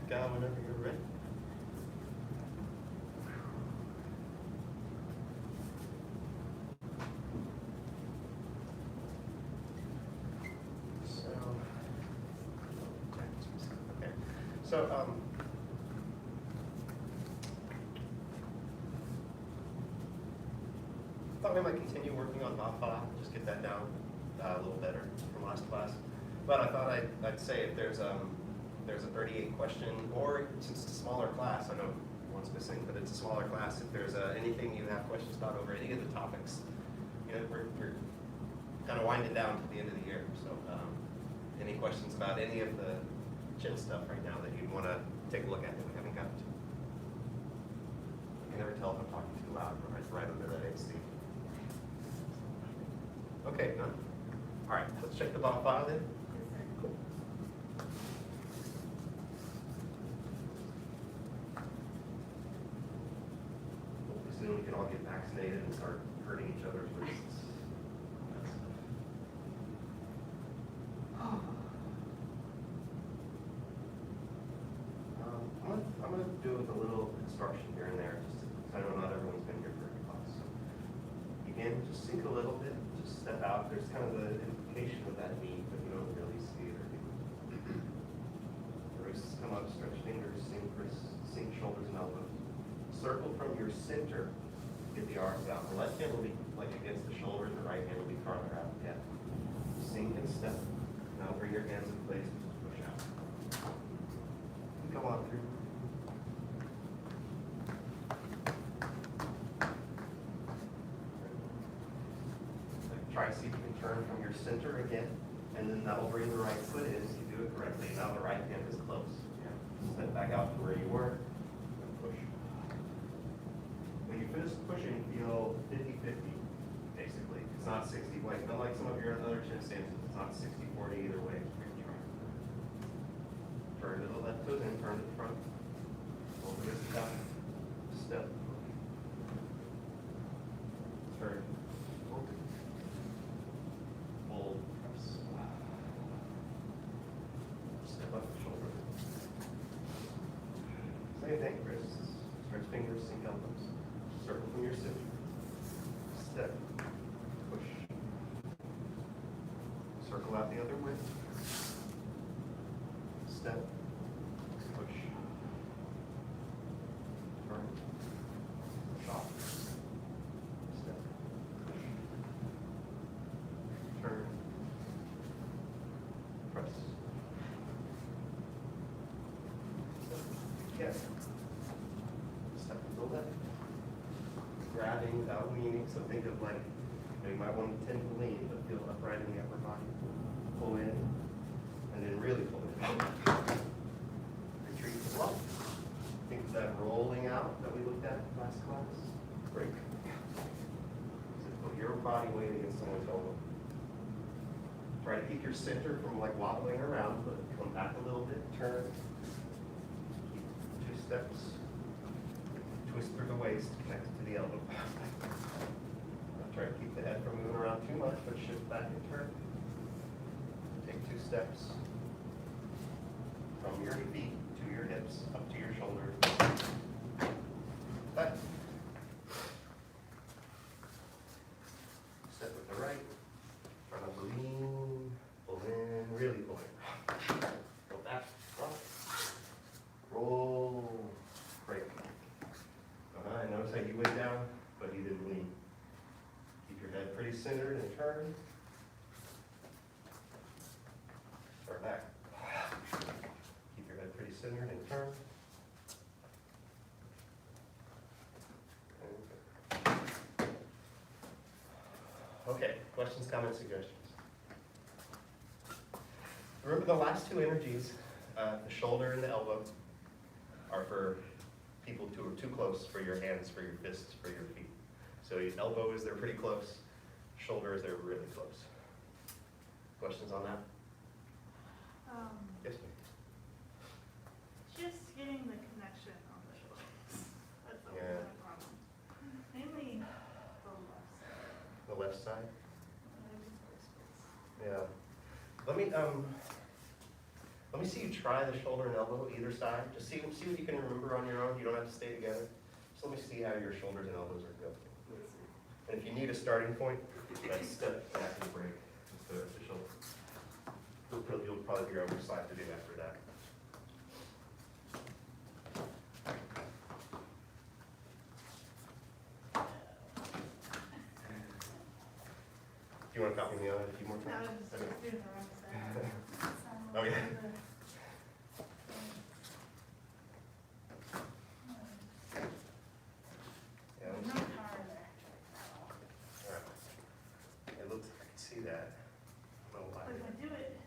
Go whenever you're ready. So, thought we might continue working on Bafa, just get that down a little better from last class. But I thought I'd say if there's a 38 question, or since it's a smaller class, I know one's missing, but it's a smaller class, if there's anything you have questions about over any of the topics, you know, we're kind of winding down to the end of the year. So any questions about any of the chin stuff right now that you'd want to take a look at that we haven't gotten to? You can never tell if I'm talking too loud, but it's right under that AC. Okay, none? All right, let's check the bottom file then. Cool. Hopefully soon we can all get vaccinated and start hurting each other's wrists. I'm going to do it with a little instruction here and there, just because I know not everyone's been here for every class. So again, just sink a little bit, just step out. There's kind of the implication of that knee, but you don't really see it. Wrists come up, stretch fingers, sink wrists, sink shoulders and elbows. Circle from your center, get the arms out. The left hand will be like against the shoulder, and the right hand will be farther out. Yeah. Sink and step. Now bring your hands in place and just push out. Go on through. Try to see if you can turn from your center again, and then that will bring the right foot in if you do it correctly. Now the right hand is close. Yeah. Step back out to where you were, and push. When you finish pushing, feel 50-50, basically. It's not 60, like unlike some of your other chin stances, it's not 60-40 either way. Turn to the left foot and turn to the front. Pull the wrist down. Step. Turn. Hold. Press. Step up the shoulder. Same thing, wrists. Stretch fingers, sink elbows. Circle from your center. Step. Push. Circle out the other way. Step. Push. Turn. Stop. Step. Push. Turn. Press. Step. Yes. Step to the left. Grabbing without leaning, so think of like, you might want to tend to lean, but feel upright in the upper body. Pull in, and then really pull in. Retreat to block. Think of that rolling out that we looked at last class. Break. So put your body weight against someone's elbow. Try to keep your center from like wobbling around, but come back a little bit, turn. Keep 2 steps. Twist through the waist, connected to the elbow. Try to keep the head from moving around too much, but shift back and turn. Take 2 steps. From your feet to your hips, up to your shoulders. Back. Step with the right. Try not to lean. Pull in. Really pull in. Go back. Rock. Roll. Break. Notice how you went down, but you didn't lean. Keep your head pretty centered and turn. Start back. Keep your head pretty centered and turn. Okay, questions, comments, suggestions? Remember the last 2 energies, the shoulder and the elbow, are for people who are too close for your hands, for your fists, for your feet. So your elbow is they're pretty close, shoulder is they're really close. Questions on that? Yes, ma'am. Just getting the connection on the shoulders. That's always Yeah. my problem. Mainly the left side. The left side? I just go space. Yeah. Let me me see you try the shoulder and elbow either side. Just see what you can remember on your own. You don't have to stay together. Just let me see how your shoulders and elbows are going. And if you need a starting point, that's step back and break. That's the shoulder. You'll probably figure out which side to do after that. Do you want to copy me on it a few more I times? was just doing the wrong side. Oh, yeah. Yeah, There's no power there. all right. It looks, I can see that. I don't know why. But if I do it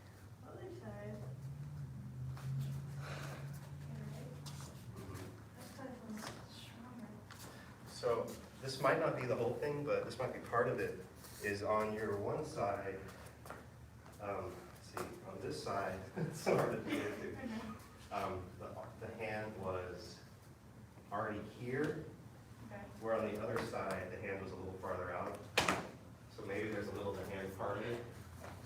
other side. Mhm. That side was stronger. So this might not be the whole thing, but this might be part of it, is on your one side, let's see, on this side, it's so hard to do it. I know. The hand was already here, Okay. where on the other side, the hand was a little farther out. So maybe there's a little the hand part of it,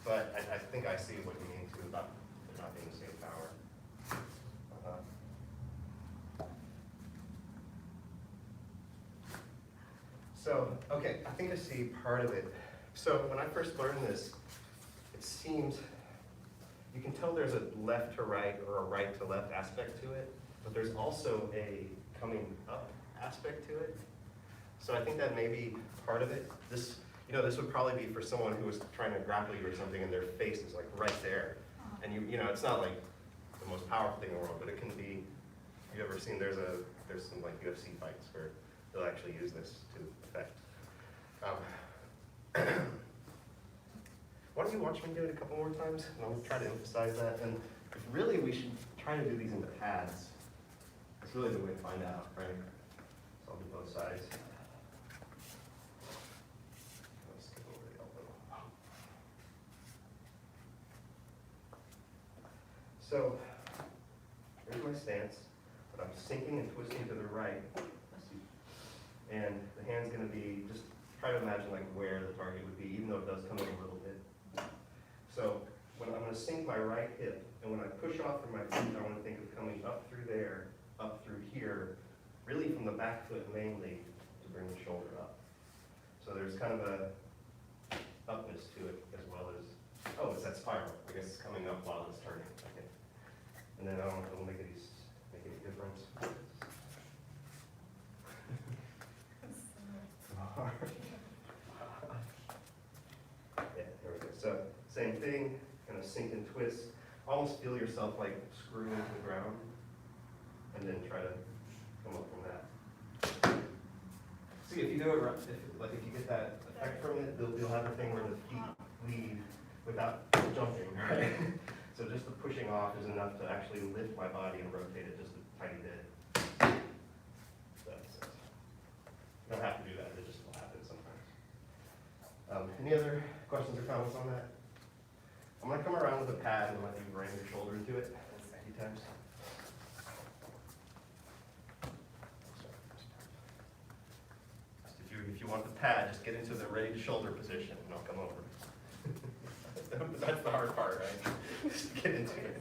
but I think I see what you mean too about it not being the same power. So, okay, I think I see part of it. So when I first learned this, it seems, you can tell there's a left to right or a right to left aspect to it, but there's also a coming up aspect to it. So I think that may be part of it. This, this would probably be for someone who was trying to grapple you or something and their face is like right there. And it's not like the most powerful thing in the world, but it can be, you ever seen, there's some like UFC fights where they'll actually use this to effect. Why don't you watch me do it a couple more times? And I'll try to emphasize that. And really, we should try to do these into pads. That's really the way to find out, right? So I'll do both sides. Let's skip over the elbow. So here's my stance, but I'm sinking and twisting to the right. And the hand's going to be, just try to imagine like where the target would be, even though it does come in a little bit. So when I'm going to sink my right hip, and when I push off from my feet, I want to think of coming up through there, up through here, really from the back foot mainly to bring the shoulder up. So there's kind of a upness to it as well as, oh, it's that spiral. I guess it's coming up while it's turning. Okay. And then I don't know if it'll make any difference. Yeah, there we go. So same thing, kind of sink and twist. Almost feel yourself like screw into the ground, and then try to come up from that. See, if you do it right, if you get that effect from it, you'll have a thing where the feet lead without jumping, right? So just the pushing off is enough to actually lift my body and rotate it just a tiny bit. That makes sense. You don't have to do that, it just will happen sometimes. Any other questions or comments on that? I'm going to come around with a pad and let you ram your shoulder into it a few times. If you want the pad, just get into the ready to shoulder position and I'll come over. That's the hard part, right? Just get into it.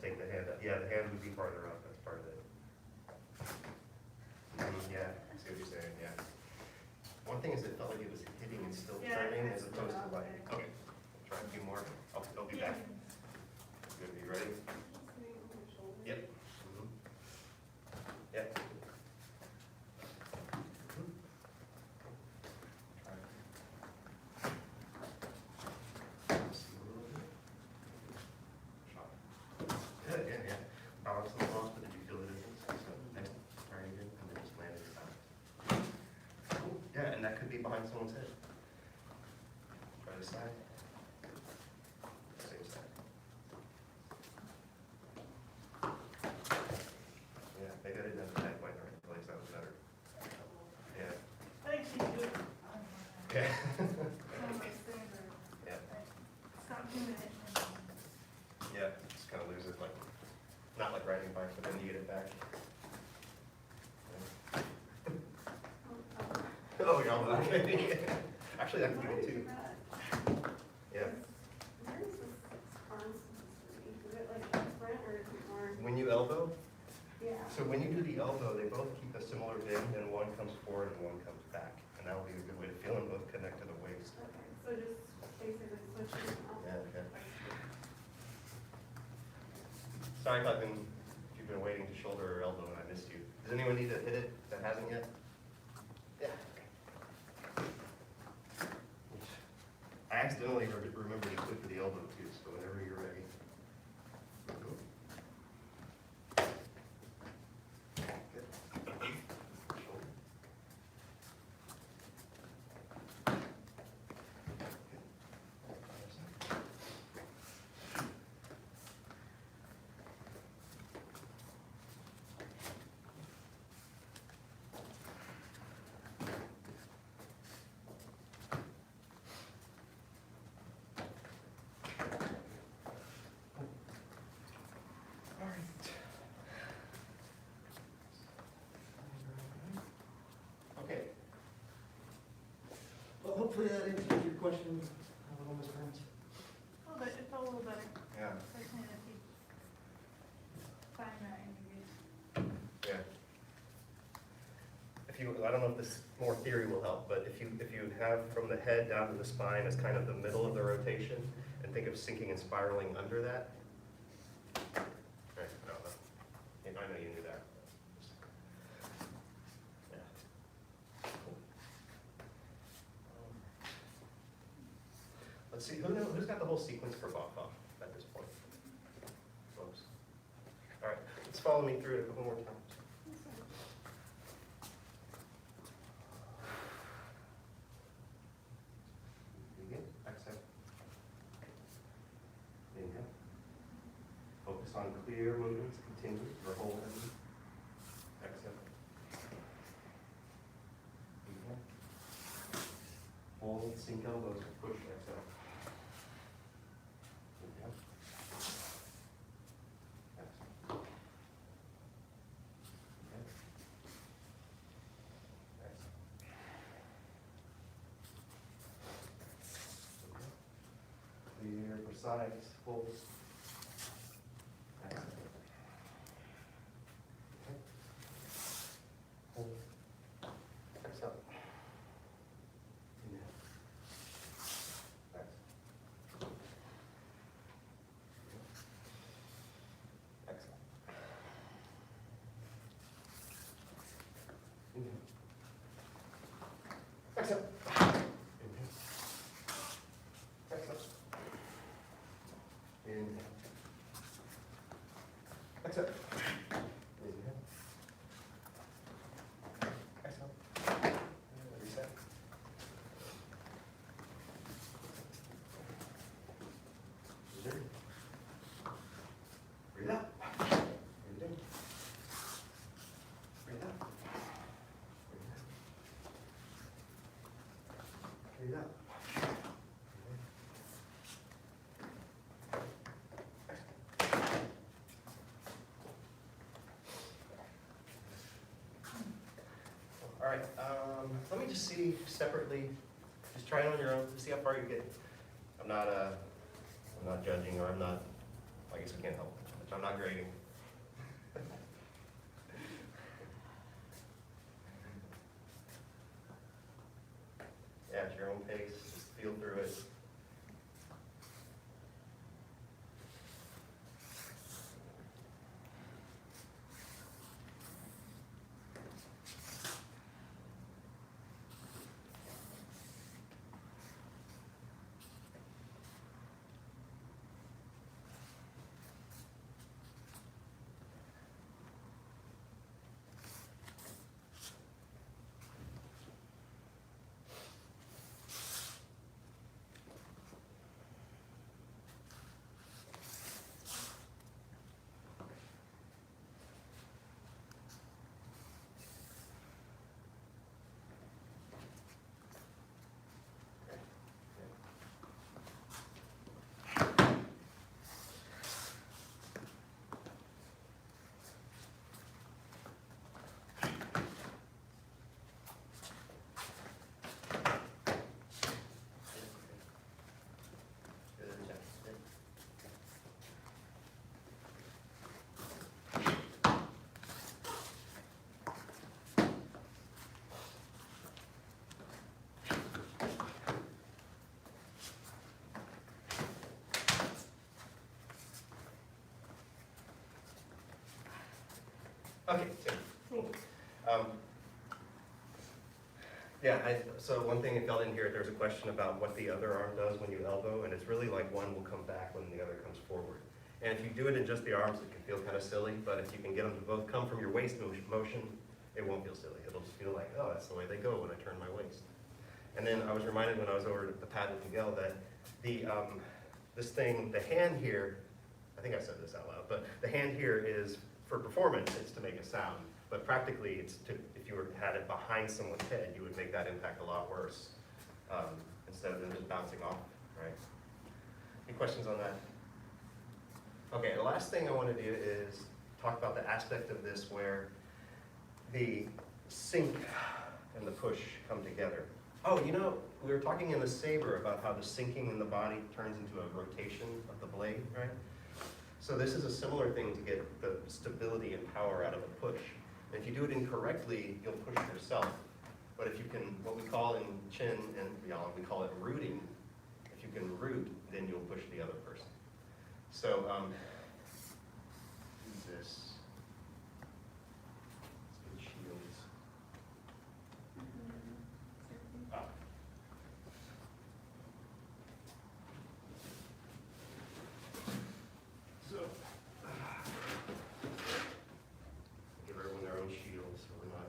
Take the hand up. Yeah, the hand would be farther up. That's part of it. Yeah, I see what you're saying, yeah. One thing is it felt like it was hitting and still turning as opposed to like, okay, try a few more. I'll be back. Good, are you ready? Yep. Mhm. Yep. Good, yeah. Balance a little off, but did you feel the difference? So next, turn it in, and then just land it down. Cool. Yeah, and that could be behind someone's head. Try this side. Same side. Yeah, maybe I didn't have the tag point in the right place, that was better. Yeah. I think she's good. Yeah. Yeah. Yeah. Stop doing it. Yeah, just kind of lose it, like, not like riding a bike, but then you get it back. Yeah. Oh, you're all okay. Actually, that could be good too. Yeah. Where is this So when you do the elbow, they both keep a similar bend, and one comes forward and one comes back. And that will be a good way to feel them both connect to the waist. Okay, so just basically switching up. Yeah, okay. Sorry if you've been waiting to shoulder or elbow and I missed you. Does anyone need to hit it that hasn't yet? Yeah. I accidentally remembered to click for the elbow too, so whenever you're ready. Okay. Well, hopefully that answers your question, little Miss Burns. Oh, but it felt a little better. Yeah. I just need to find that interview. Yeah. If you, I don't know if this more theory will help, but if you have from the head down to the spine as kind of the middle of the rotation, and think of sinking and spiraling under that. Right, no, no. I know you knew that. Yeah. Cool. Let's see, who's got the whole sequence for Bach at this point? Folks. All right, let's follow me through it a couple more times. Begin, exhale. Inhale. Focus on clear movements, continue, or hold them. Exhale. Inhale. Hold, sink elbows, push, exhale. Inhale. Exhale. Okay. Exhale. Clear, precise, hold. Exhale. Okay. Hold. Exhale. Inhale. Exhale. Inhale. Exhale. Inhale. Exhale. Inhale. Exhale. Inhale. Exhale. Reset. Breathe in. Breathe out. Breathe in. Breathe out. Breathe out. All right, let me just see separately, just try it on your own, see how far you get. I'm not judging, or I guess I can't help, I'm not grading. Yeah, at your own pace, just feel through it. Okay, Tim. Cool. Yeah, so one thing, if y'all didn't hear it, there's a question about what the other arm does when you elbow, and it's really like one will come back when the other comes forward. And if you do it in just the arms, it can feel kind of silly, but if you can get them to both come from your waist motion, it won't feel silly. It'll just feel like, oh, that's the way they go when I turn my waist. And then I was reminded when I was over at the pad with Miguel that this thing, the hand here, I think I said this out loud, but the hand here is, for performance, it's to make a sound. But practically, it's to, if you had it behind someone's head, you would make that impact a lot worse, instead of them just bouncing off, right? Any questions on that? Okay, the last thing I want to do is talk about the aspect of this where the sink and the push come together. Oh, you know, we were talking in the saber about how the sinking in the body turns into a rotation of the blade, right? So this is a similar thing to get the stability and power out of a push. And if you do it incorrectly, you'll push yourself. But if you can, what we call in Chin and beyond, we call it rooting. If you can root, then you'll push the other person. So, do this. Let's get shields. Ah. So, give everyone their own shield so we're not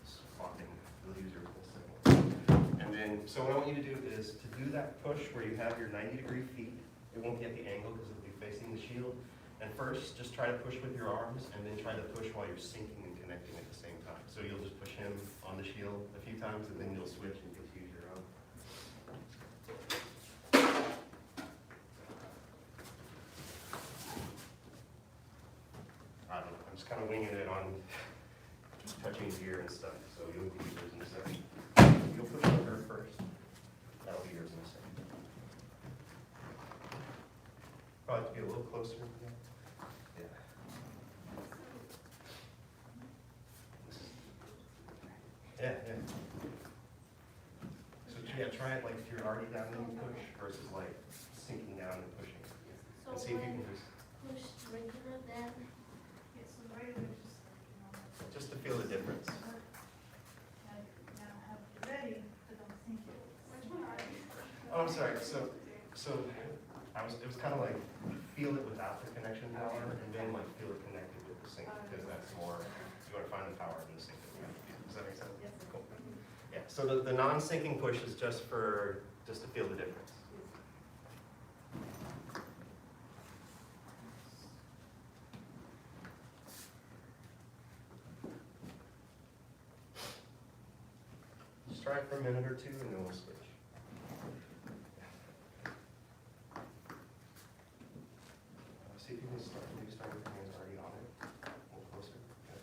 swapping the user in a second. And then, so what I want you to do is to do that push where you have your 90-degree feet. It won't get the angle because it'll be facing the shield. And first, just try to push with your arms, and then try to push while you're sinking and connecting at the same time. So you'll just push him on the shield a few times, and then you'll switch and you'll use your own. I don't know, I'm just kind of winging it on touching gear and stuff, so you'll be yours in a second. You'll push on her first. That'll be yours in a second. Probably have to be a little closer. Yeah. Yeah, yeah. So yeah, try it like if you're already down and you push versus like sinking down and pushing. And see if you can just. Push regular, then Yeah, so the regular is just like, Just to feel the difference. now have it ready, but don't think it. Which one are you? Oh, I'm sorry. So it was kind of like feel it without the connection power, and then like feel it connected with the sync, because that's more, you want to find the power in the sync. Does that make sense? Yes. Cool. Yeah. So the non-syncing push is just to feel the difference. Just try it for a minute or two, and then we'll switch. See if you can start with your hands already on it, a little closer. Okay.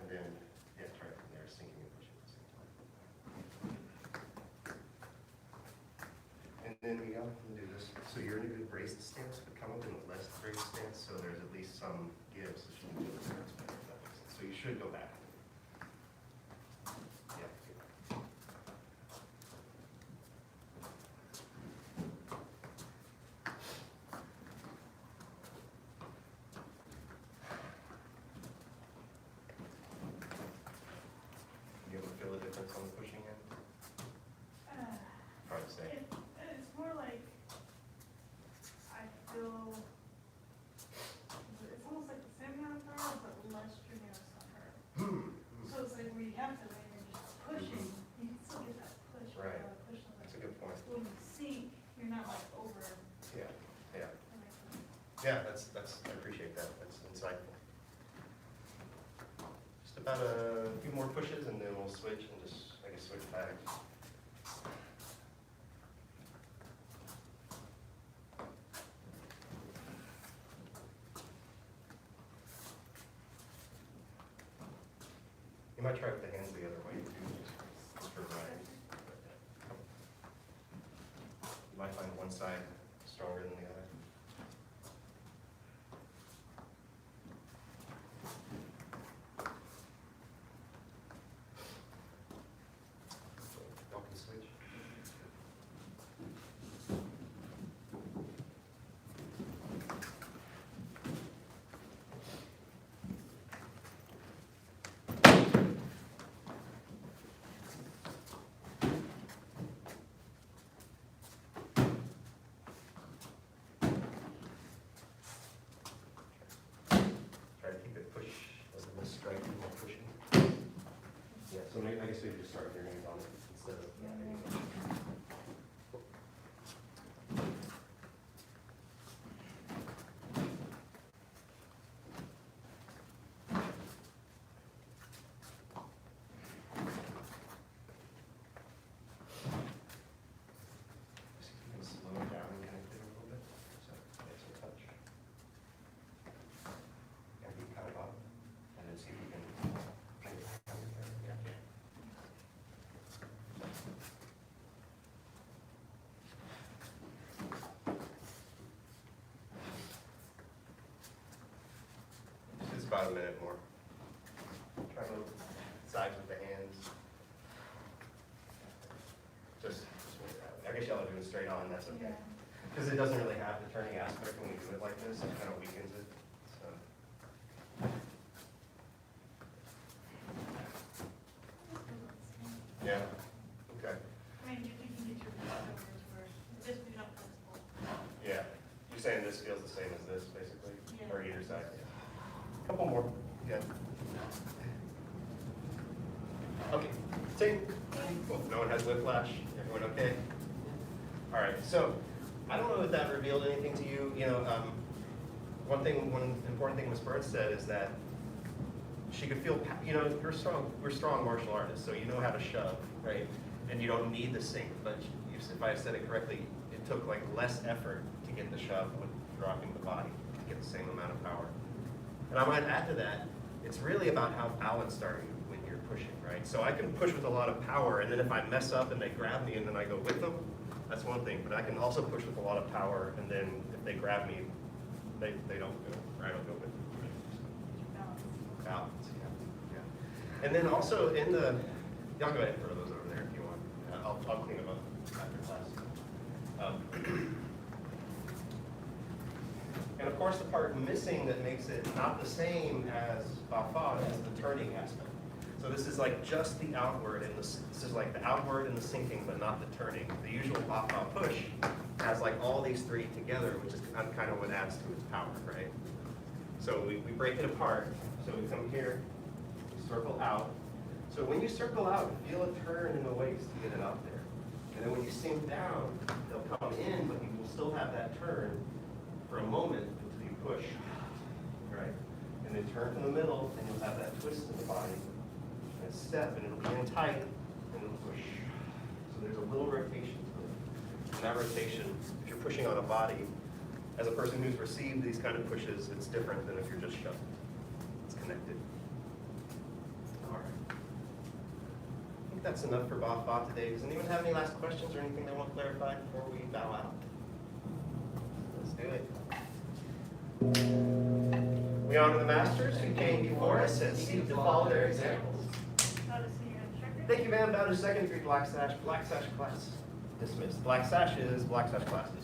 And then, yeah, try it from there, sinking and pushing at the same time. And then we can do this. So you're in a good braced stance, but come up in a less braced stance, so there's at least some give, so you can do the stance better, if that makes sense. So you should go back. Yeah. You able to feel the difference on the pushing end? Hard to say. It's more like, I feel, it's almost like the same amount of power, but less strenuous on her. So it's like where you have to land and just pushing, you can still get that push. but Right. the push on the- That's a good point. When you sink, you're not like over. Yeah, yeah. that makes sense. Yeah, I appreciate that. That's insightful. Just about a few more pushes and then we'll switch and just, I guess, switch back. You might try with the hands the other way too, just for variety. You might find one side stronger than the other. Y'all can switch. So maybe, I guess we could just start with your hands on it instead of, yeah, there you go. See if we can slow it down and connect it a little bit. So there's a touch. Yeah, you cut it off. And then see if we can. Yeah. It's about a minute more. Try to sides with the hands. Just I guess y'all are doing straight on, that's okay. Yeah. Because it doesn't really have the turning aspect when we do it like this, it kind of weakens it, so. Yeah, okay, I mean, you can get your leftovers where this we don't principle. yeah. You're saying this feels the same as this, basically? Yeah. Or either side? Couple more, yeah. Okay, take. Well, no one has whiplash, everyone okay? All right, so, I don't know if that revealed anything to you, one important thing Ms. Bird said is that she could feel, we're strong martial artists, so you know how to shove, right? And you don't need the sink, but if I said it correctly, it took like less effort to get the shove with dropping the body to get the same amount of power. And I might add to that, it's really about how balanced are you when you're pushing, right? So I can push with a lot of power, and then if I mess up and they grab me and then I go with them, that's one thing. But I can also push with a lot of power, and then if they grab me, they don't go, or I don't go with them. Balance, yeah. And then also in the, y'all go ahead and throw those over there if you want. I'll clean them up after class. And of course, the part missing that makes it not the same as Bafad is the turning aspect. So this is like just the outward, and this is like the outward and the sinking, but not the turning. The usual Bafad push has like all these three together, which is kind of what adds to its power, right? So we break it apart. So we come here, we circle out. So when you circle out, feel a turn in the waist to get it out there. And then when you sink down, they'll come in, but you will still have that turn for a moment until you push, right? And then turn to the middle, and you'll have that twist in the body, and step, and it'll be in tight, and it'll push. So there's a little rotation to it. And that rotation, if you're pushing on a body, as a person who's received these kind of pushes, it's different than if you're just shoving. It's connected. All right. I think that's enough for Bafad today. Does anyone have any last questions or anything they want clarified before we bow out? Let's do it. We honor the masters who came before us and seek to follow their examples. How to see your instructor? Thank you, ma'am. Bow to second degree Black Sash class dismissed. Black Sash is Black Sash class dismissed.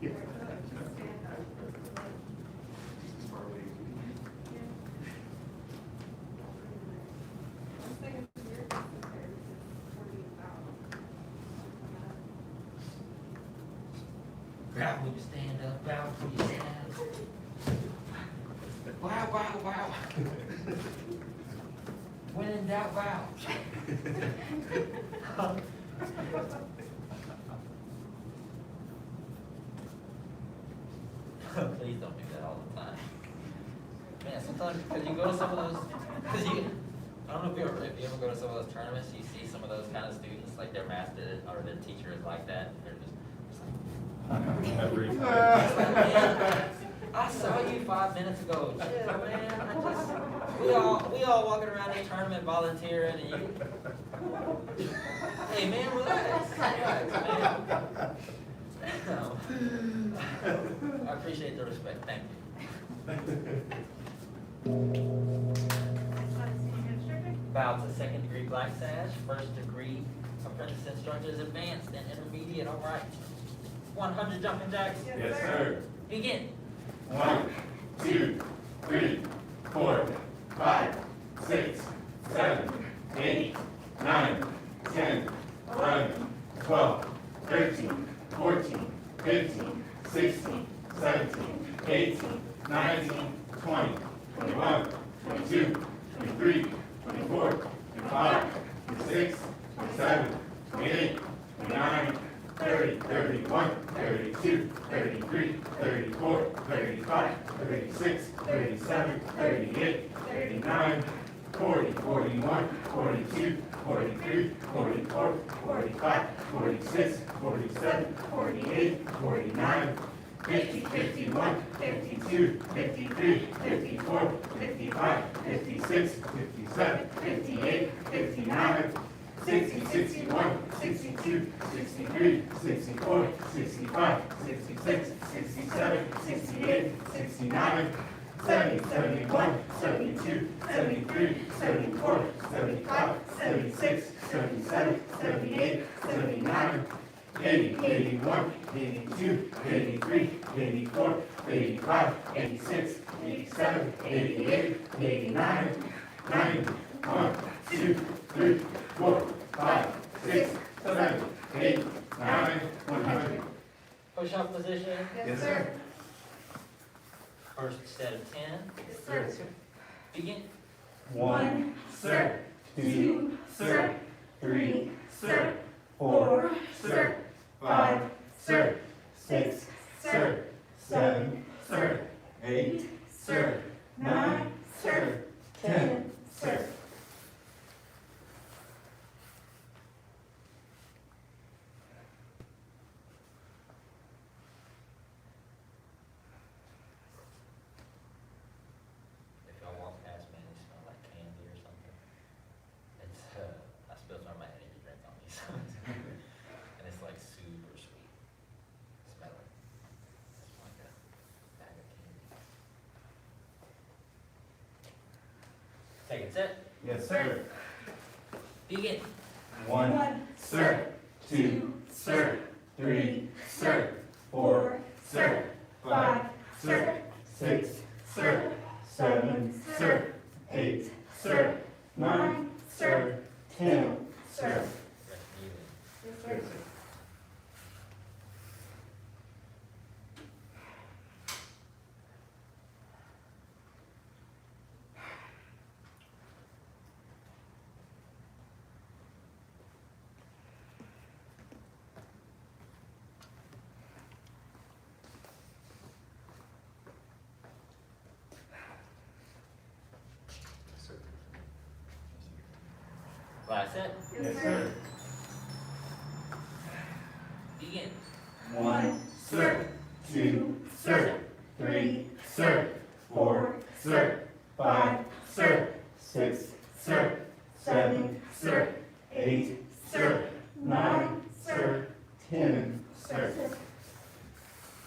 Stand up. One thing is weird is that there's 40,000. Bow when you stand up, bow when you stand up. Wow, wow, wow. When in doubt, wow. Please don't do that all the time. Man, sometimes, because you go to some of those, because you, I don't know if you ever go to some of those tournaments, you see some of those kind of students, like their master or their teacher is like that, they're just Every like, time. man, I saw you 5 minutes ago. Yeah, man, we all walking around this tournament volunteering and you. Hey man, relax, man. No. I appreciate the respect, thank you. Bow to second degree black sash, first degree apprentice instructors, advanced and intermediate, all right. 100 jumping jacks. Yes, sir. Begin. 1, 2, 3, 4, 5, 6, 7, 8, 9, 10, 11, 12, 13, 14, 15, 16, 17, 18, 19, 20, 21, 22, 23, 24, 25, 26, 27, 28, 29, 30, 31, 32, 33, 34, 35, 36, 37, 38, 39, 40, 41, 42, 43, 44, 45, 46, 47, 48, 49, 50, 51, 52, 53, 54, 55, 56, 57, 58, 59, 60, 61, 62, 63, 64, 65, 66, 67, 68, 69, 70, 71, 72, 73, 74, 75, 76, 77, 78, 79, 80, 81, 82, 83, 84, 85, 86, 87, 88, 89, 90, 1, 2, 3, 4, 5, 6, 7, 8, 9, 100. Push-up position. Yes, sir. First set of 10. Yes, sir. Begin. 1, sir. 2, sir. 3, sir. 4, sir. 5, sir. 6, sir. 7, sir. 8, sir. 9, sir. 10, sir. If y'all walk past me and they smell like candy or something, it's, I spilled some of my energy drink on me, so and it's like super sweet. Smell it. It's like a bag of candy. Second set. Yes, sir. Begin. 1, sir. 2, sir. 3, sir. 4, sir. 5, sir. 6, sir. 7, sir. 8, sir. 9, sir. 10, sir. Rest kneeling. Yes, sir. Last set. Yes, sir. Begin. 1, sir. 2, sir. 3, sir. 4, sir. 5, sir. 6, sir. 7, sir. 8, sir. 9, sir. 10, sir.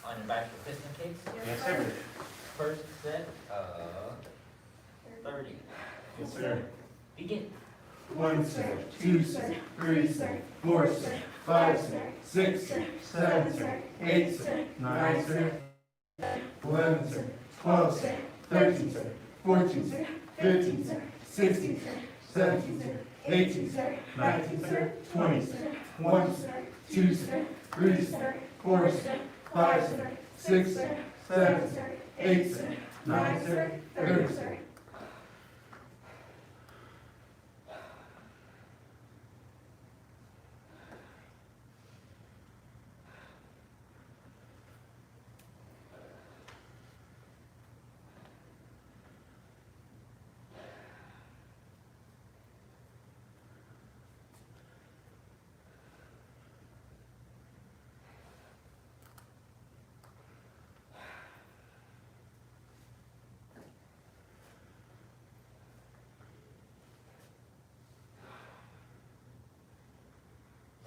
On your back for piston kicks. Yes, sir. First set of 30. Yes, sir. Begin. 1, sir. 2, sir. 3, sir. 4, sir. 5, sir, 6, sir, 7, sir, 8, sir, 9, sir, 11, sir, 12, sir, 13, sir, 14, sir, 15, sir, 16, sir, 17, sir, 18, sir, 19, sir, 20, sir, 1, sir, 2, sir, 3, sir, 4, sir, 5, sir, 6, sir, 7, sir, 8, sir, 9, sir, 30, sir.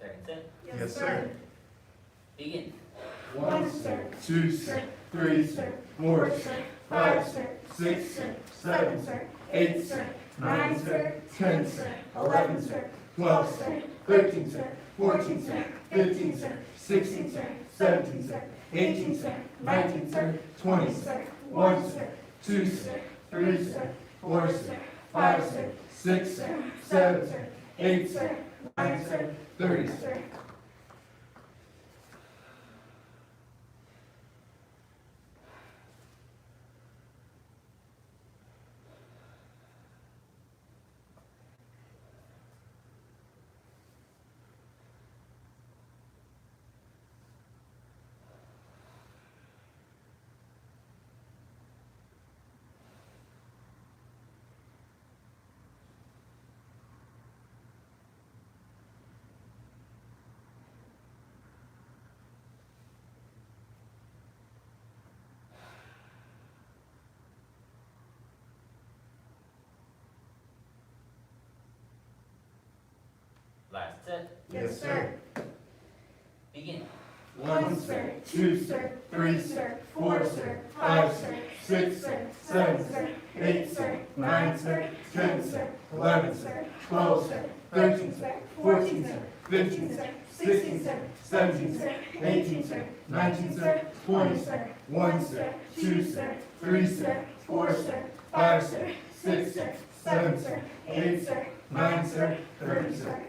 Second set, Yes, sir. begin. 1, sir, 2, sir, 3, sir, 4, sir, 5, sir, 6, sir, 7, sir, 8, sir, 9, sir, 10, sir, 11, sir, 12, sir, 13, sir, 14, sir, 15, sir, 16, sir, 17, sir, 18, sir, 19, sir, 20, sir, 1, sir, 2, sir, 3, sir, 4, sir, 5, sir, 6, sir, 7, sir, 8, sir, 9, sir, 30, sir. Last set, Yes, sir. begin. 1, sir, 2, sir, 3, sir, 4, sir, 5, sir, 6, sir, 7, sir, 8, sir, 9, sir, 10, sir, 11, sir, 12, sir, 13, sir, 14, sir, 15, sir, 16, sir, 17, sir, 18, sir, 19, sir, 20, sir, 1, sir, 2, sir, 3, sir, 4, sir, 5, sir, 6, sir, 7, sir, 8, sir, 9, sir, 30, sir. Right.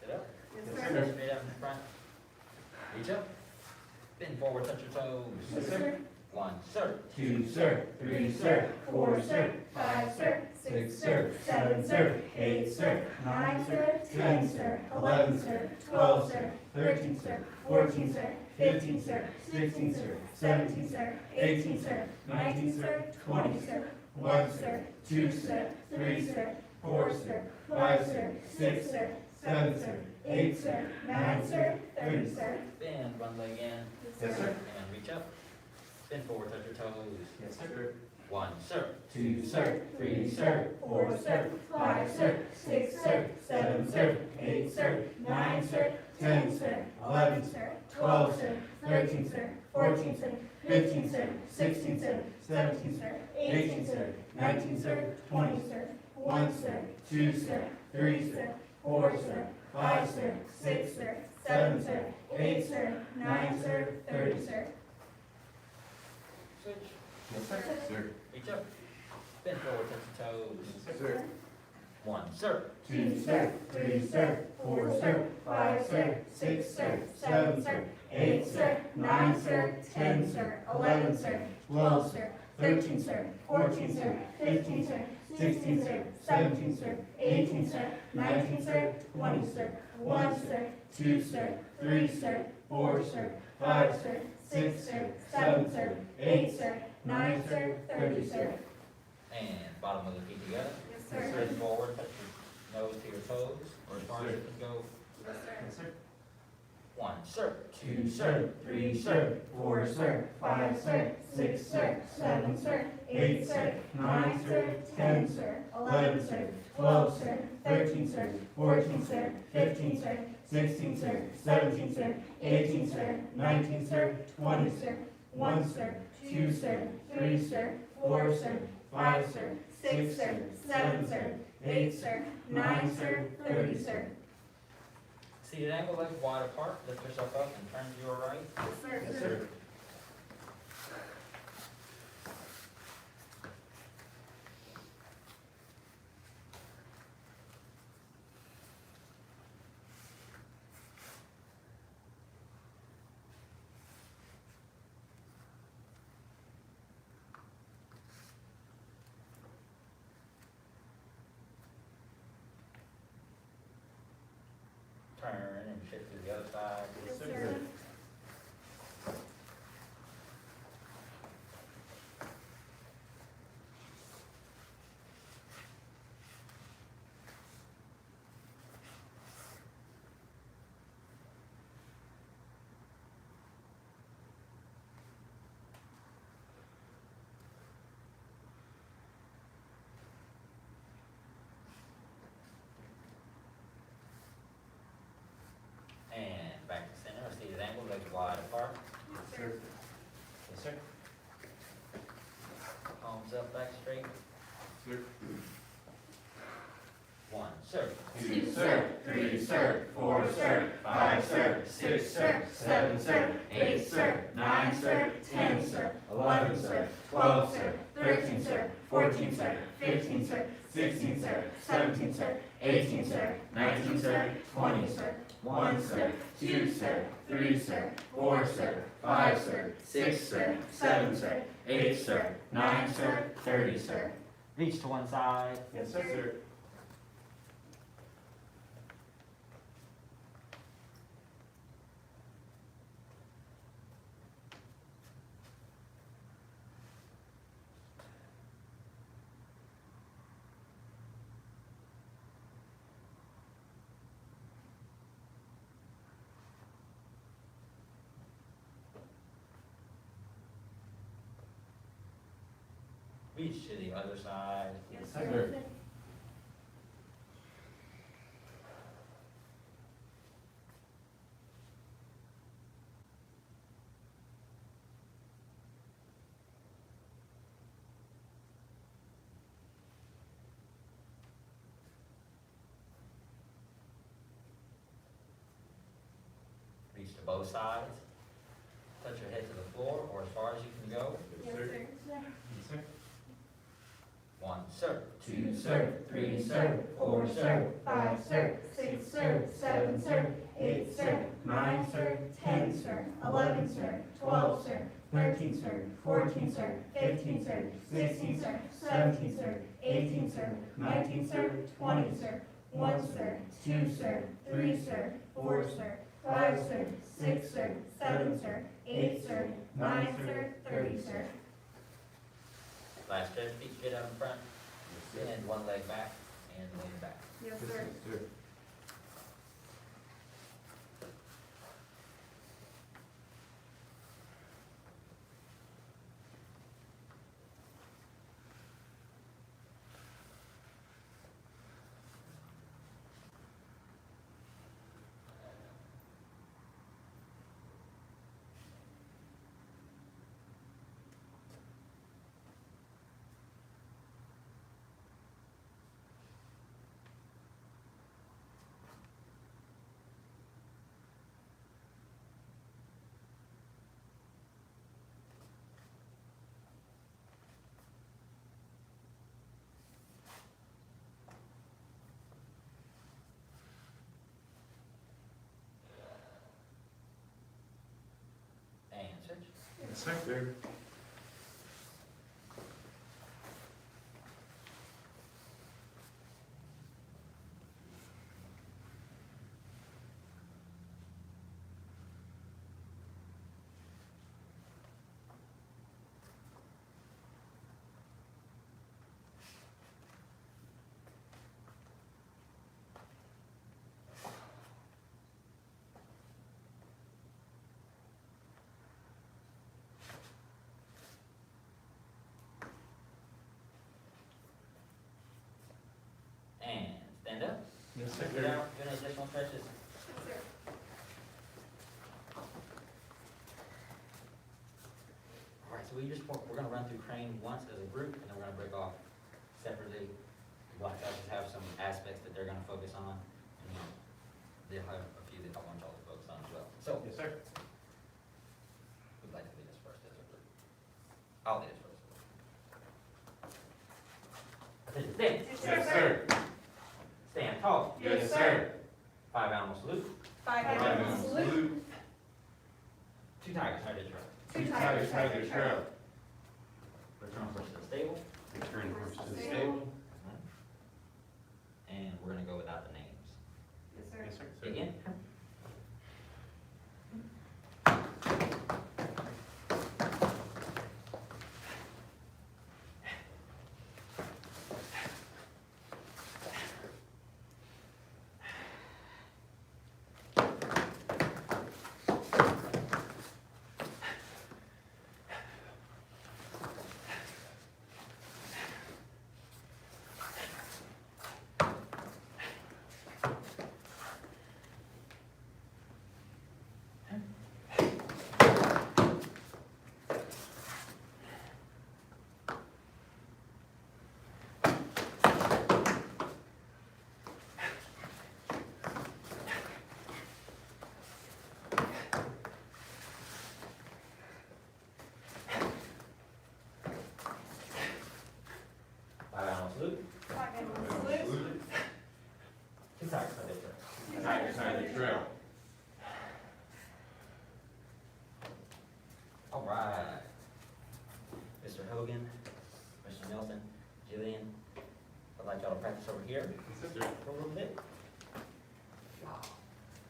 Sit up. Yes, Sit sir. straight up in front. Reach up. Bend forward, touch your toes. Yes, sir. 1, sir. 2, sir, 3, sir, 4, sir, 5, sir, 6, sir, 7, sir, 8, sir, 9, sir, 10, sir, 11, sir, 12, sir, 13, sir, 14, sir, 15, sir, 16, sir, 17, sir, 18, sir, 19, sir, 20, sir, 1, sir, 2, sir, 3, sir, 4, sir, 5, sir, 6, sir, 7, sir, 8, sir, 9, sir, 30, sir. Bend one leg in. Yes, sir. And reach up. Bend forward, touch your toes. Yes, sir. 1, sir. 2, sir, 3, sir, 4, sir, 5, sir, 6, sir, 7, sir, 8, sir, 9, sir, 10, sir, 11, sir, 12, sir, 13, sir, 14, sir, 15, sir, 16, sir, 17, sir, 18, sir, 19, sir, 20, sir, 1, sir, 2, sir, 3, sir, 4, sir, 5, sir, 6, sir, 7, sir, 8, sir, 9, sir, 30, sir. Switch. Yes, sir. Reach up. Bend forward, touch your toes. Yes, sir. 1, sir. 2, sir, 3, sir, 4, sir, 5, sir, 6, sir, 7, sir, 8, sir, 9, sir, 10, sir, 11, sir, 12, sir, 13, sir, 14, sir, 15, sir, 16, sir, 17, sir, 18, sir, 19, sir, 20, sir, 1, sir, 2, sir, 3, sir, 4, sir, 5, sir, 6, sir, 7, sir, 8, sir, 9, sir, 30, sir. And bottom of the feet together. Yes, Straight forward, touch your nose to your toes, or as far as you can go. Yes, sir. 1, sir. 2, sir, 3, sir, 4, sir, 5, sir, 6, sir, 7, sir, 8, sir, 9, sir, 10, sir, 11, sir, 12, sir, 13, sir, 14, sir, 15, sir, 16, sir, 17, sir, 18, sir, 19, sir, 20, sir, 1, sir, 2, sir, 3, sir, 4, sir, 5, sir, 6, sir, 7, sir, 8, sir, 9, sir, 30, sir. Seated angle, legs wide apart, lift yourself up and turn to your right. Yes, sir. Turn and shift to the other side. Yes, sir. sir. And back to center, seated angle, legs wide apart. Yes, sir. Yes, sir. Palms up, back straight. Sir. 1, sir. 2, sir. 3, sir. 4, sir. 5, sir. 6, sir. 7, sir. 8, sir. 9, sir. 10, sir. 11, sir. 12, sir. 13, sir. 14, sir. 15, sir. 16, sir. 17, sir. 18, sir. 19, sir. 20, sir. 1, sir. 2, sir. 3, sir. 4, sir. 5, sir. 6, sir. 7, sir. 8, sir. 9, sir. 30, sir. Reach to one side. Yes, sir. Reach to the other side. Yes, Yes, sir. sir. Reach to both sides. Touch your head to the floor or as far as you can go. Yes, sir. Yes, sir. 1, sir. 2, sir. 3, sir. 4, sir. 5, sir. 6, sir. 7, sir. 8, sir. 9, sir. 10, sir. 11, sir. 12, sir. 13, sir. 14, sir. 15, sir. 16, sir. 17, sir. 18, sir. 19, sir. 20, sir. 1, sir. 2, sir. 3, sir. 4, sir. 5, sir. 6, sir. 7, sir. 8, sir. 9, sir. 30, sir. Last stretch, feet straight out in front. And one leg back and lean back. Yes, sir. And switch. Yes, sir. And stand up. Yes, Get out, do any additional stretches. Yes, sir. All right, so we're gonna run through crane once as a group, and then we're gonna break off separately. Black guys have some aspects that they're gonna focus on, and they'll have a few that So, Yes, sir. who'd like to lead us first as a group? I'll lead us first. Attention, stand. Yes, sir. Stand tall. Yes, sir. 5 animal salute. 5 Five animal animals salute. salute. 2 tigers hide the trail. 2 Tigers hide their trail. Return horse to the stable. Return horse to the Stable. stable. And we're gonna go without the names. Yes, sir. Begin. Five animal salute. 5 animal Five animals salute. salute. 2 tigers hide their trail. Tigers hide their trail. All right. Mr. Hogan, Mr. Nelson, Jillian, I'd like y'all to practice over here Yes, sir. for a little bit. Wow.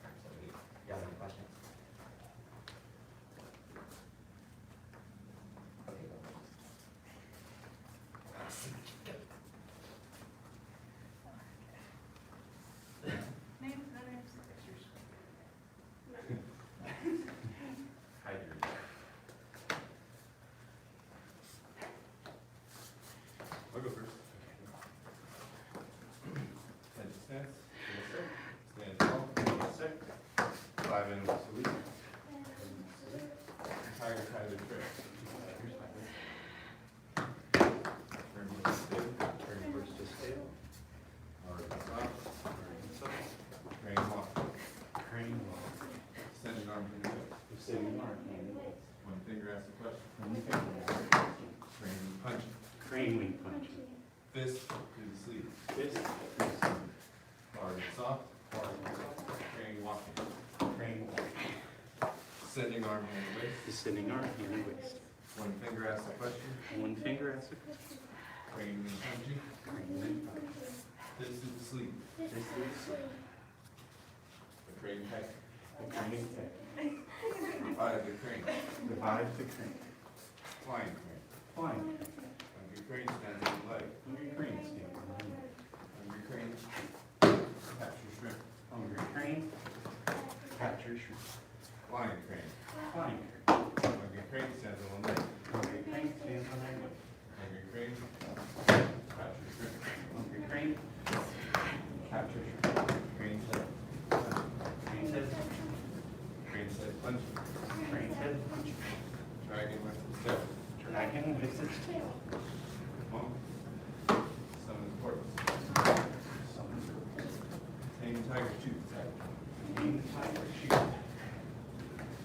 Practice over here. Y'all have any questions? Okay, go. Let's see what you got. Name, no names, pictures. Hide your. I'll go first. Head to stance. Yes, sir. Stand tall. Yes, sir. 5 animals salute. Tigers hide their trail. Tigers hide their trail. Turn horse to stable. Turn horse to stable. Already stopped. Already stopped. Crane walk. Crane walk. Extend an arm from the hip. Extend an arm from the hip. One finger asks a question. One finger. Crane punch. Crane wing punch. Fist to the sleeve. Fist. Hard and soft. Hard and soft. Crane walking. Crane walk. Extending arm hand waist. Descending arm, hand and waist. One finger asks a question. One finger asks a question. Crane wing punching. Crane wing punch. Fist to the sleeve. Fist to the sleeve. The crane peck. The crane attack. Divide the crane. Divide the crane. Flying crane. Flying. Hungry crane stands on leg. Hungry crane stand on one leg. Hungry crane. Capture shrimp. Hungry crane. Capture shrimp. Flying crane. Flying crane. Hungry crane stands on one leg. Hungry crane stands on one leg. Hungry crane. Capture shrimp. Hungry crane. Capture shrimp. Crane's head. Crane's head. Crane's head punching. Crane's head punch. Dragon with its tail. Dragon with its tail. Monk. Summon corpse. Summon corpse. Tame tiger shoots tiger. Name tiger shoot.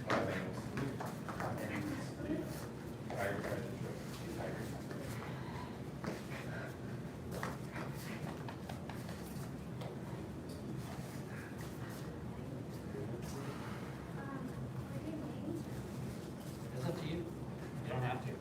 5 animals salute. Five animals salute. Tiger hide the trail. Tiger. It's up to you. You don't have to.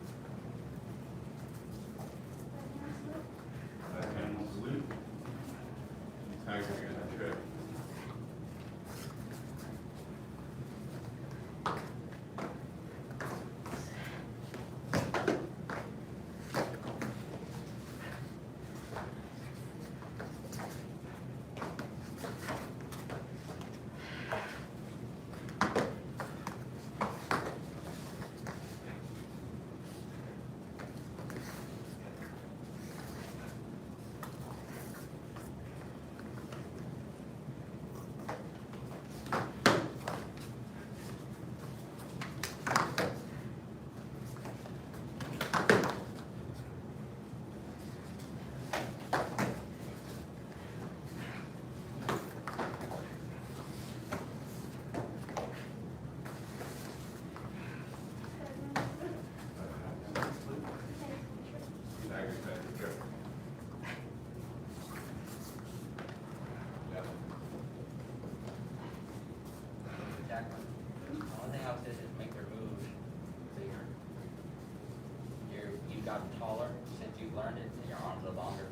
you've learned it, and your arms are longer.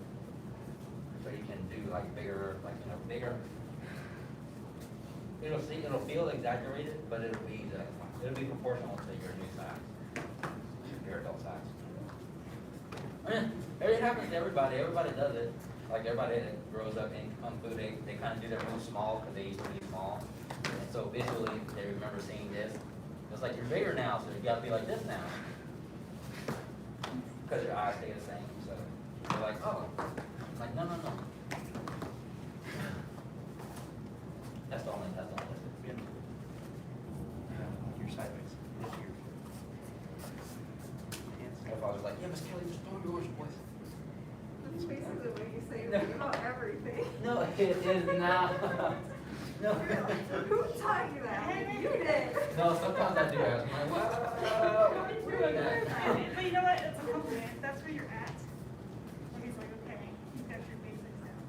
So you can do like bigger, bigger. It'll feel exaggerated, but it'll be proportional to your new size, your adult size. It happens to everybody. Everybody does it. Like everybody that grows up in Kung Fu, they kind of do their moves small because they used to be small. And so visually, they remember seeing this. It's like you're bigger now, so you got to be like this now. Because your eyes stay the same. So you're like, oh, I'm like no. That's the only. Yeah. You're sideways. This year. If I was like, yeah, Miss Kelly, just throw yours, boys. That's basically what you say about everything. No, it is not. No. Who taught you that? You did. No, sometimes I do. I'm like, wow. But you know what, it's a compliment, if that's where you're at, when he's like, okay, you've got your basics down.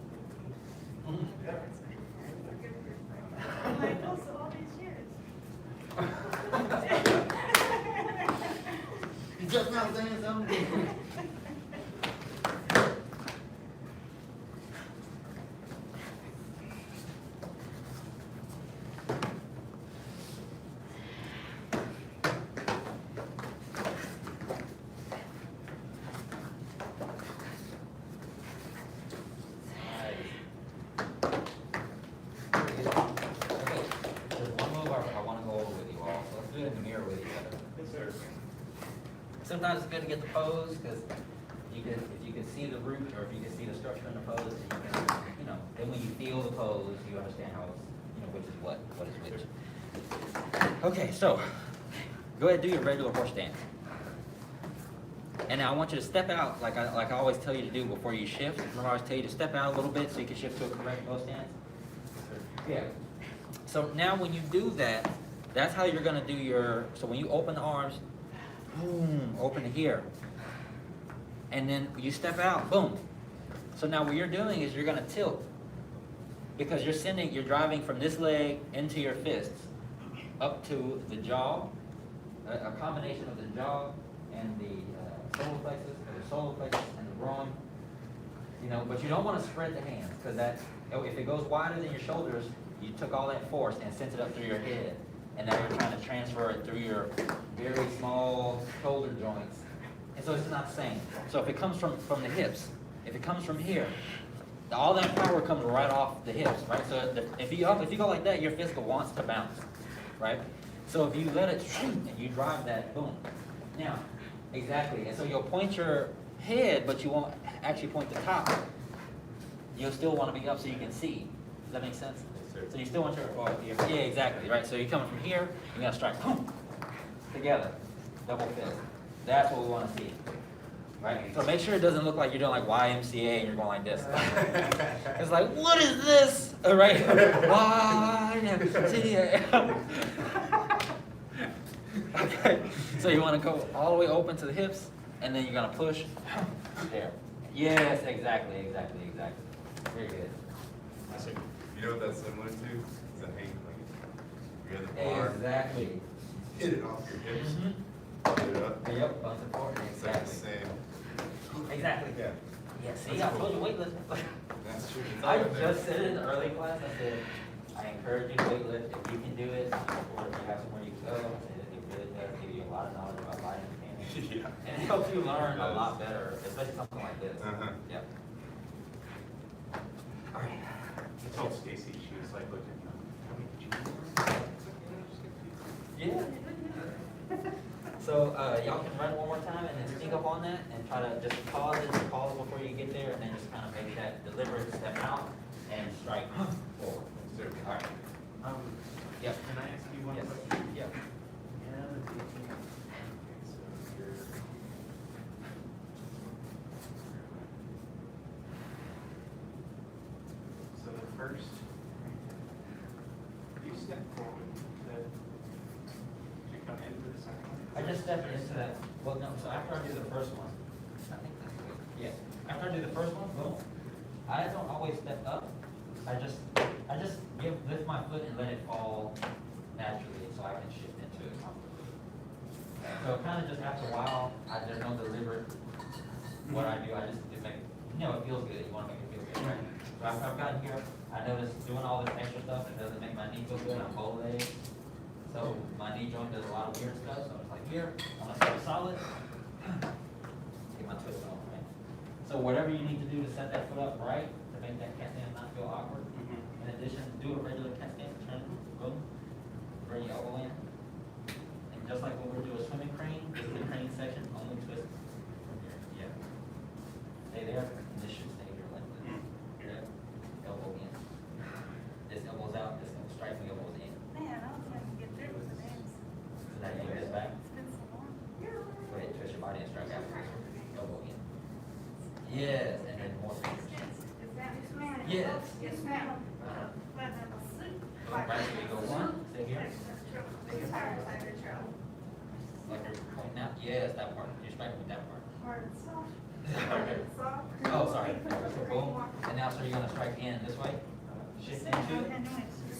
I'm like, oh, so all these years. You just not saying something. Sometimes it's good to get the pose because if you can see the root or if you can see the structure in the pose, you can, then when you feel the pose, you understand how it's, which is what is which. Okay, so go ahead and do your regular horse stance. And now I want you to step out like I always tell you to do before you shift. Remember I always tell you to step out a little bit so you can shift to a correct horse stance? Yeah. So now when you do that, that's how you're gonna do so when you open the arms, boom, open to here. And then you step out, boom. So now what you're doing is you're gonna tilt because you're driving from this leg into your fists up to the jaw, a combination of the jaw and the solar plexus, or the solar plexus and the groin. But you don't want to spread the hands because if it goes wider than your shoulders, you took all that force and sent it up through your head. And now you're trying to transfer it through your very small shoulder joints. And so it's not the same. So if it comes from the hips, if it comes from here, all that power comes right off the hips, right? So if you go like that, your fist wants to bounce, right? So if you let it, and you drive that, boom. Now, exactly. And so you'll point your head, but you won't actually point the top. You'll still want to be up so you can see. Does that make sense? So you still want yeah, exactly, right? So you're coming from here, you're gonna strike, boom, together, double fist. That's what we want to see, right? So make sure it doesn't look like you're doing like YMCA and you're going like this. It's like, what is this? All right, YMCA. Okay, so you want to go all the way open to the hips, and then you're gonna push there. Yes, exactly. Very good. You know what that's similar to? It's a hang like you have the bar, Exactly. hit it off your hips, Mhm. put it up. Yep, bump it forward. It's like the Exactly. same. Exactly. Yeah, Yeah, see, I told you weightlifting. that's true. It's I all in there. just said it in the early class, I said, I encourage you to weightlift if you can do it, or if you have somewhere you can go. I said it really does give you a lot of knowledge about body mechanics. Yeah. And it helps you learn a lot better, especially something like this. Uh-huh. Yep. All right. I told Stacy, she was like looking, how many did you Yeah. So, y'all can run one more time and then sneak up on that and try to just pause it before you get there and then just kind of make that deliberate step out and strike forward. Sir. All right. Yep. Can I ask you one Yes. question? Yep. So the first, you step forward, you come into the second one? I just stepped into that, well, no, so after I do the first one, I think that's good. Yeah, after I do the first one, boom. I don't always step up, I just lift my foot and let it fall naturally so I can shift into it comfortably. So kind of just after a while, there's no deliberate what I do, I just, it make, it feels good, you wanna make it feel good, right? So after I've gotten here, I noticed doing all this extra stuff, it doesn't make my knee feel good on both legs. So my knee joint does a lot of weird stuff, so it's like here, I'm gonna stay solid. Get my twist on, right? So whatever you need to do to set that foot up right, to make that cat stand not feel awkward. In addition, do a regular cat stand, turn, boom, bring your elbow in. And just like when we do a swimming crane, this is the crane section, only twist from here, yeah. Stay there, and this should stay here like this. Yeah. Elbow in. This elbow's out, this striking elbow's in. Man, I was gonna get through with the names. So now you get this back. It's been so long. Go ahead, twist your body and strike out. Elbow in. Yes, and then more. Is that Miss Manning? Yes. Yes, ma'am. Right, so you go one, stay here. Like you're pointing out, yes, that part, you're striking with that part. Hard and soft. Okay. Soft. Oh, sorry. Boom, and now, so you're gonna strike in this way, shift into,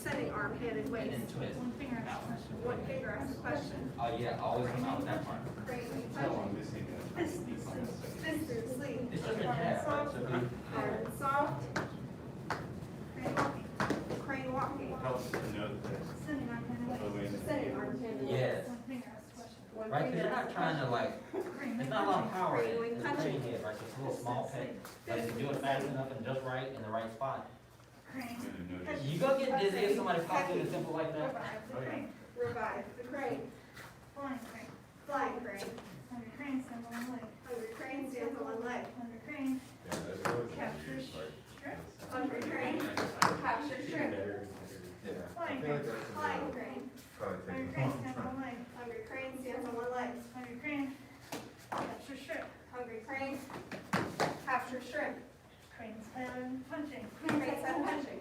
Setting arm, hand, and and waist. then twist. One finger out. One finger asks a question. Oh, yeah, always come out with that part. Crane, So I'm missing This, Fist through sleeve. It's just a jab, right, so if you, Hard and soft. Crane walking. Crane walking. helps to know that. Sitting on hand and waist. Setting arm, hand, and waist. yes, One finger asks a question. One right, because finger you're not asks a trying to question. like, Crane, there's not a lot of power in it, Crane, it's a punching. crane head, right, so it's a little small peg. But if you do it fast enough and just right, in the right spot, crane. you go get dizzy if somebody pops through the temple like that. Revive the crane. Revive the crane. Flying crane. Flying crane. Under crane, stand on one leg. Under crane, stands on one leg. Under crane, capture strip. Under crane, capture shrimp. Flying crane. Flying crane. Under crane, stand on one leg. Under crane, stands on one leg. Under crane, capture strip. Hungry crane, capture shrimp. Crane's head punching. Crane's head punching.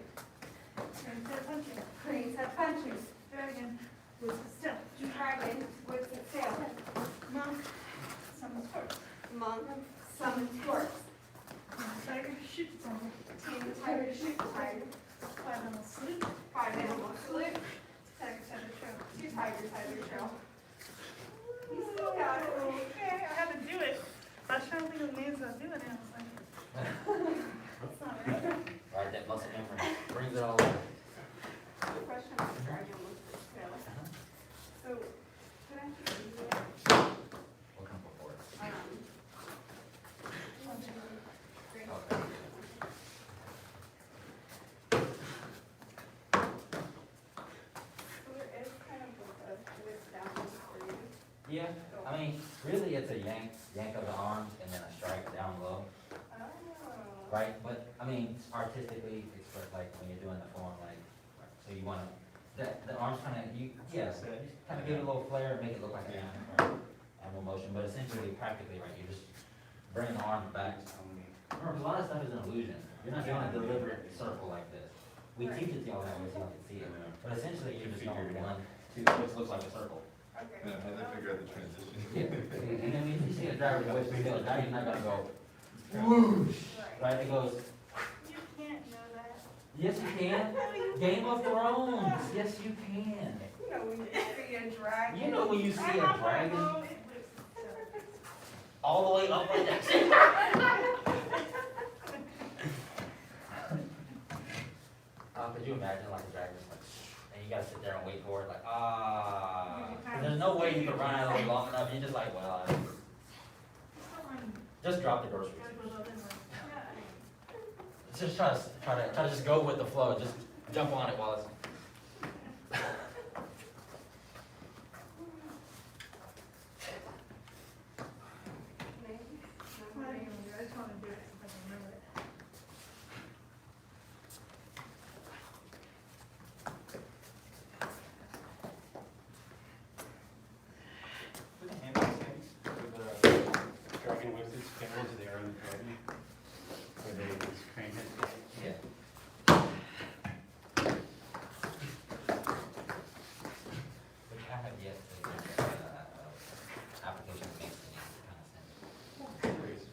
Crane's head punching. Crane's head punching. Dragon, was still. Dragon, woods and tail. Monk, summons force. Monk, summons force. Tiger, shoots on him. Team the tiger shoots the tiger. 5 animal salute. 5 animal salute. Tiger, tiger, trail. 2 tigers have your trail. You still got it. Okay, I had to do it. I was trying to think of names I was doing it. I was like, that's not right. Right, that muscle memory brings it all up. The question of the dragon was the tail. So, could I just do that? We'll come before. Great. Okay. So there is kind of like a width down for you. Yeah, I mean, really it's a yank of the arms and then a strike down low, Oh. right? But, I mean, artistically, express like when you're doing the form, like, so you wanna, the arms kinda, yes, kinda give it a little flair and make it look like an animal, right? Animal motion, but essentially, practically, right, you just bring the arms back. Remember, 'cause a lot of stuff is an illusion. You're not doing a deliberate circle like this. We Right. teach it to y'all that way so y'all can see it. But essentially, you're just going 1, 2, which looks like a circle. Okay. Yeah, how'd they figure out the transition? Yeah, and then if you see a driver go way too fast, now you're not gonna go whoosh, right? It goes, You can't know that. yes you can. Game of Thrones, yes you can. You know when you see a dragon. You know when you see a dragon Oh, it was, all the way up like that. Could you imagine like a dragon just like, and you gotta sit there and wait for it, like, 'cause there's no way you can run out of the way long enough, you're just like, well, just drop the groceries. Just try to just go with the flow, just jump on it while it's. I just want to do it so I can remember it. We can handle these things with the dragon with its camels there in the cabin. Where they, this crane has to. Yeah. We haven't yet to, application makes it kind of sense.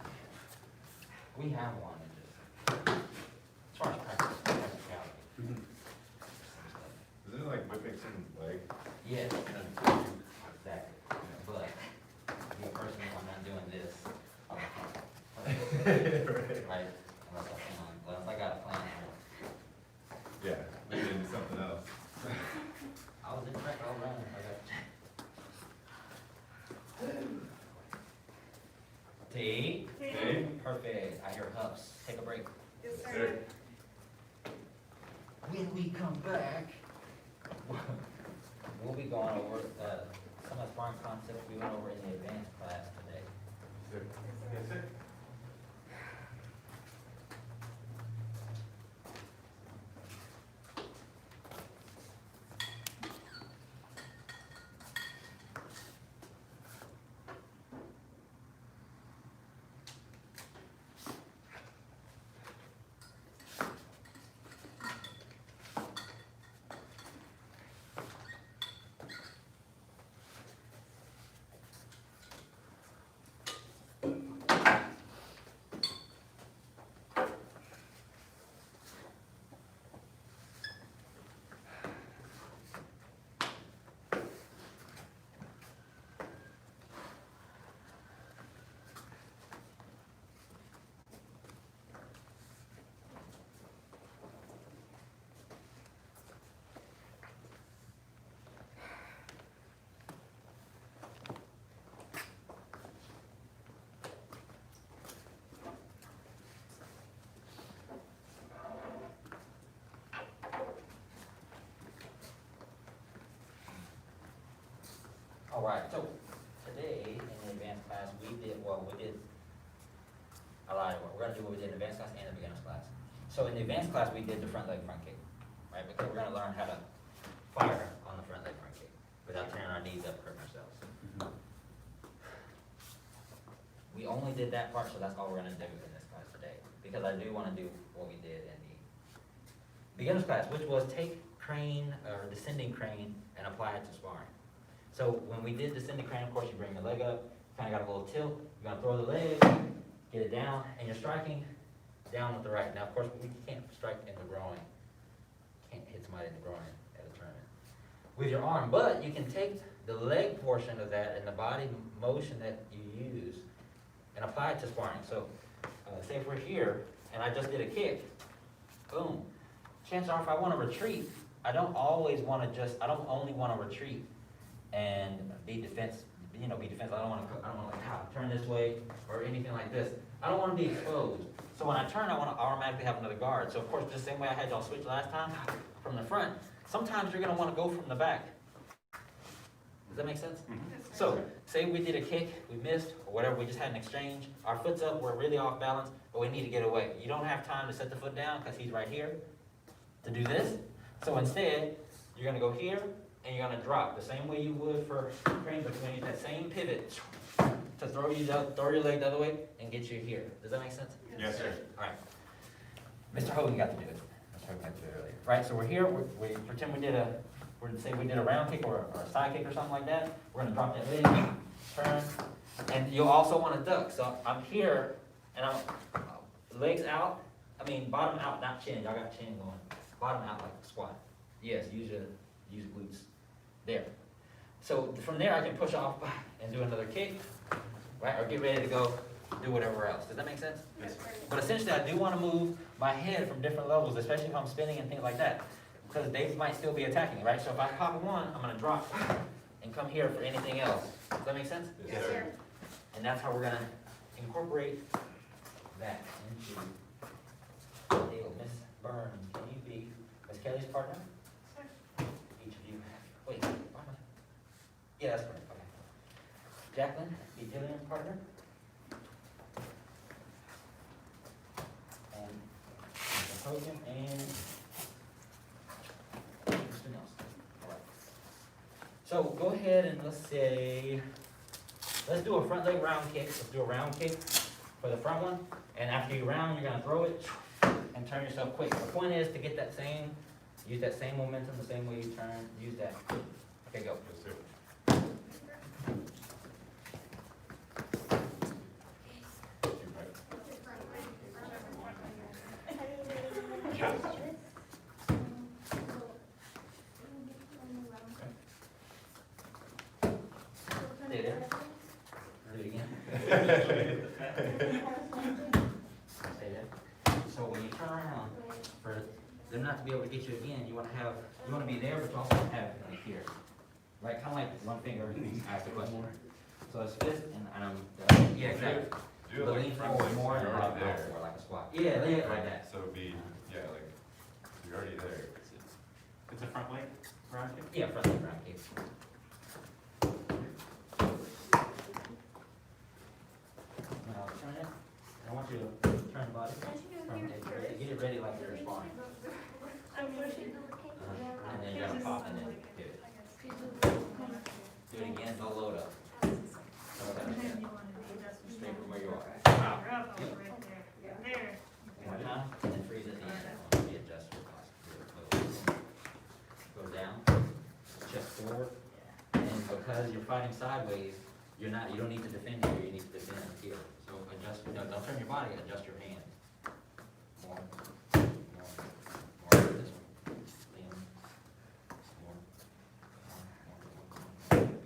We have one, it just, as far as practicality. Isn't it like whipping someone's leg? Yes, exactly, but, me personally, I'm not doing this. Right? Unless I got a plan. Yeah, maybe into something else. I was in track all around. T. Hey, Perfect. I hear huffs. Take a break. Yes, sir. sir. When we come back, we'll be going over some of the sparring concepts we went over in the advanced class today. Yes, sir. All right, so today in the advanced class, we did, I lied, we're gonna do what we did in the advanced class and the beginner's class. So in the advanced class, we did the front leg front kick, right? Because we're gonna learn how to fire on the front leg front kick without turning our knees up, hurting ourselves. We only did that part, so that's all we're gonna do in this class today. Because I do wanna do what we did in the beginner's class, which was take crane or descending crane and apply it to sparring. So when we did descending crane, of course, you bring your leg up, kind of got a little tilt, you're gonna throw the leg, get it down, and you're striking down with the right. Now, of course, we can't strike in the groin, can't hit somebody in the groin at a tournament with your arm, but you can take the leg portion of that and the body motion that you use and apply it to sparring. So, say if we're here, and I just did a kick, boom. Chances are if I wanna retreat, I don't only wanna retreat and be defensive. I don't wanna like, turn this way or anything like this. I don't wanna be exposed. So when I turn, I wanna automatically have another guard. So of course, just the same way I had y'all switch last time, from the front, sometimes you're gonna wanna go from the back. Does that make sense? So, say we did a kick, we missed, or whatever, we just had an exchange, our foot's up, we're really off balance, but we need to get away. You don't have time to set the foot down, because he's right here, to do this. So instead, you're gonna go here, and you're gonna drop, the same way you would for crane, but you're gonna use that same pivot to throw your leg the other way, and get you here. Does that make sense? Yes, sir. Alright. Mr. Hogan got to do it. Mr. Hogan got to do it earlier. Right, so we're here, we pretend we did a round kick or a side kick or something like that. We're gonna drop that leg, turn, and you'll also wanna duck. So I'm here, and I'm legs out, bottom out, not chin. Y'all got chin going. Bottom out like a squat. Yes, use glutes. There. So from there I can push off and do another kick, right? Or get ready to go do whatever else. Does that make sense? Yes, sir. But essentially I do wanna move my head from different levels, especially if I'm spinning and things like that. Because they might still be attacking, right? So if I pop one, I'm gonna drop and come here for anything else. Does that make sense? Yes, sir. And that's how we're gonna incorporate that into the deal. Miss Byrne, can you be Miss Kelly's partner? Each of you, wait, why am I? Yeah, that's correct, okay. Jacqueline, be Jillian's partner. And Mr. Hogan and Mr. Nelson. All right. So go ahead and let's do a front leg round kick. Let's do a round kick for the front one. And after you round, you're gonna throw it and turn yourself quick. The point is to get use that same momentum, the same way you turn, use that. Okay, go. Yes, sir. Stay there. Do it again. them not to be able to get you again, you wanna be there, but you also wanna have it like here. Right, kinda like one finger, ask the question. So it's fist and, yeah, exactly. Do it But like lean front forward legs, more you're and already like there. more, like a squat. Yeah, lay it like that. So it'd be, yeah, like, you're already there. It's a front leg round kick? Yeah, front leg round kick. Now turn it, I want you to turn the body. Get it ready like you're sparring. I'm pushing. And then you're gonna pop and then pivot. I guess. Do it again, no load up. And then you want to do adjustment. Straight from where you are. Wow. You're up, Yep. right there. There. One more time, and then freeze at the end. Readjust your posture. Go down, chest forward. And because you're fighting sideways, you don't need to defend here, you need to defend here. So adjust, no, don't turn your body, adjust your hand. More. This one. Lean. More.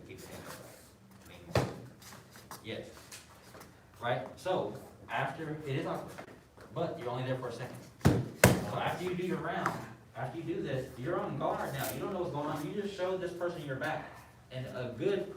Keep your hand upright. Lean more. Yes. Right, so after, it is awkward, but you're only there for a second. So after you do your round, after you do this, you're on guard now, you don't know what's going on, you just showed this person your back. And a good,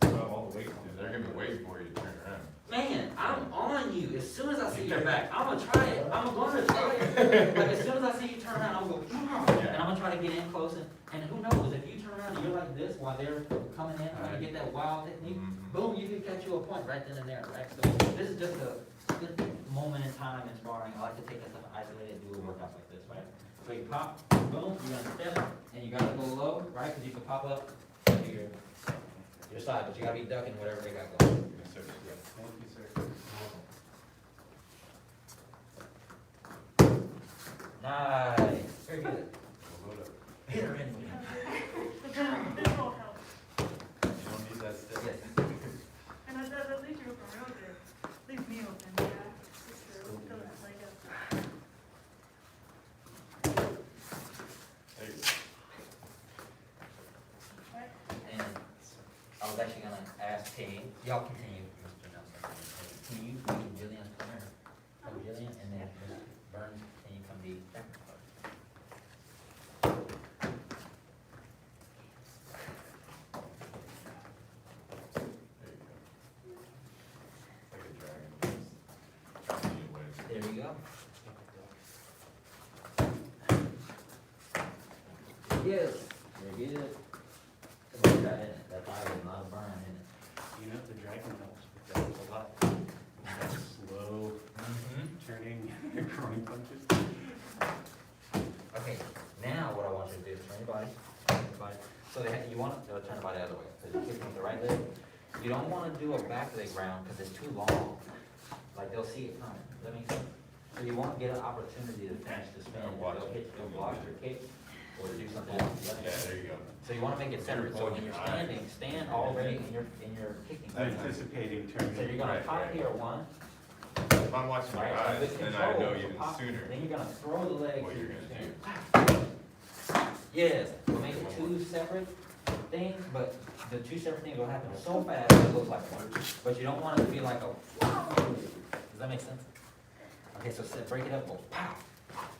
Well, all the weight, they're gonna be waiting for you to turn around. man, I'm on you, as soon as I see your back, I'm gonna try it, I'm gonna try it. Like, as soon as I see you turn around, I'm gonna go, and I'm gonna try to get in close, and who knows, if you turn around and you're like this while they're coming in, trying to get that wild technique, boom, you can catch you a point right then and there, right? So this is just a good moment in time in sparring. I like to take that stuff isolated and do a workout like this, right? So you pop, boom, you're gonna step, and you gotta go low, right? Because you can pop up to your side, but you gotta be ducking whatever they got going. Yes, sir. Thank you, sir. Nice, very good. Load up. Hit her anyway. This will help. You don't need that step. Yes. And at least you're open real good. Leave me open. Yeah. It's true. Because it's like a. There you go. And I was actually gonna ask Kane, y'all continue, Mr. Nelson. Can you be Jillian's partner? Oh, Jillian, and then Mr. Burns, can you come be second partner? There you go. Like a dragon. Anyways. There you go. Yes, very good. Come on, that in it, that fire is not a burn in it. You know, the dragon helps with that a lot. That slow turning, groin punches. Okay, now what I want you to do is turn your body, so you want to turn the body the other way, because you're kicking with the right leg. You don't want to do a back leg round because it's too long, like they'll see it coming, does that make sense? So you won't get an opportunity to finish the spin, they'll block your kick, or do something else. Does that make Yeah, sense? there you go. So you want to make it centered, so when you're standing, stand already in your kicking. Anticipating turning. So you're gonna Right, pop right. here one, If I'm watching your right, and eyes, with then I control, know so even pop, sooner then you're gonna throw the leg. what to you're your gonna stand. do. Yes, we'll make it two separate things, but the two separate things will happen so fast that it looks like one. But you don't want it to be like a, does that make sense? Okay, so break it up, go pow.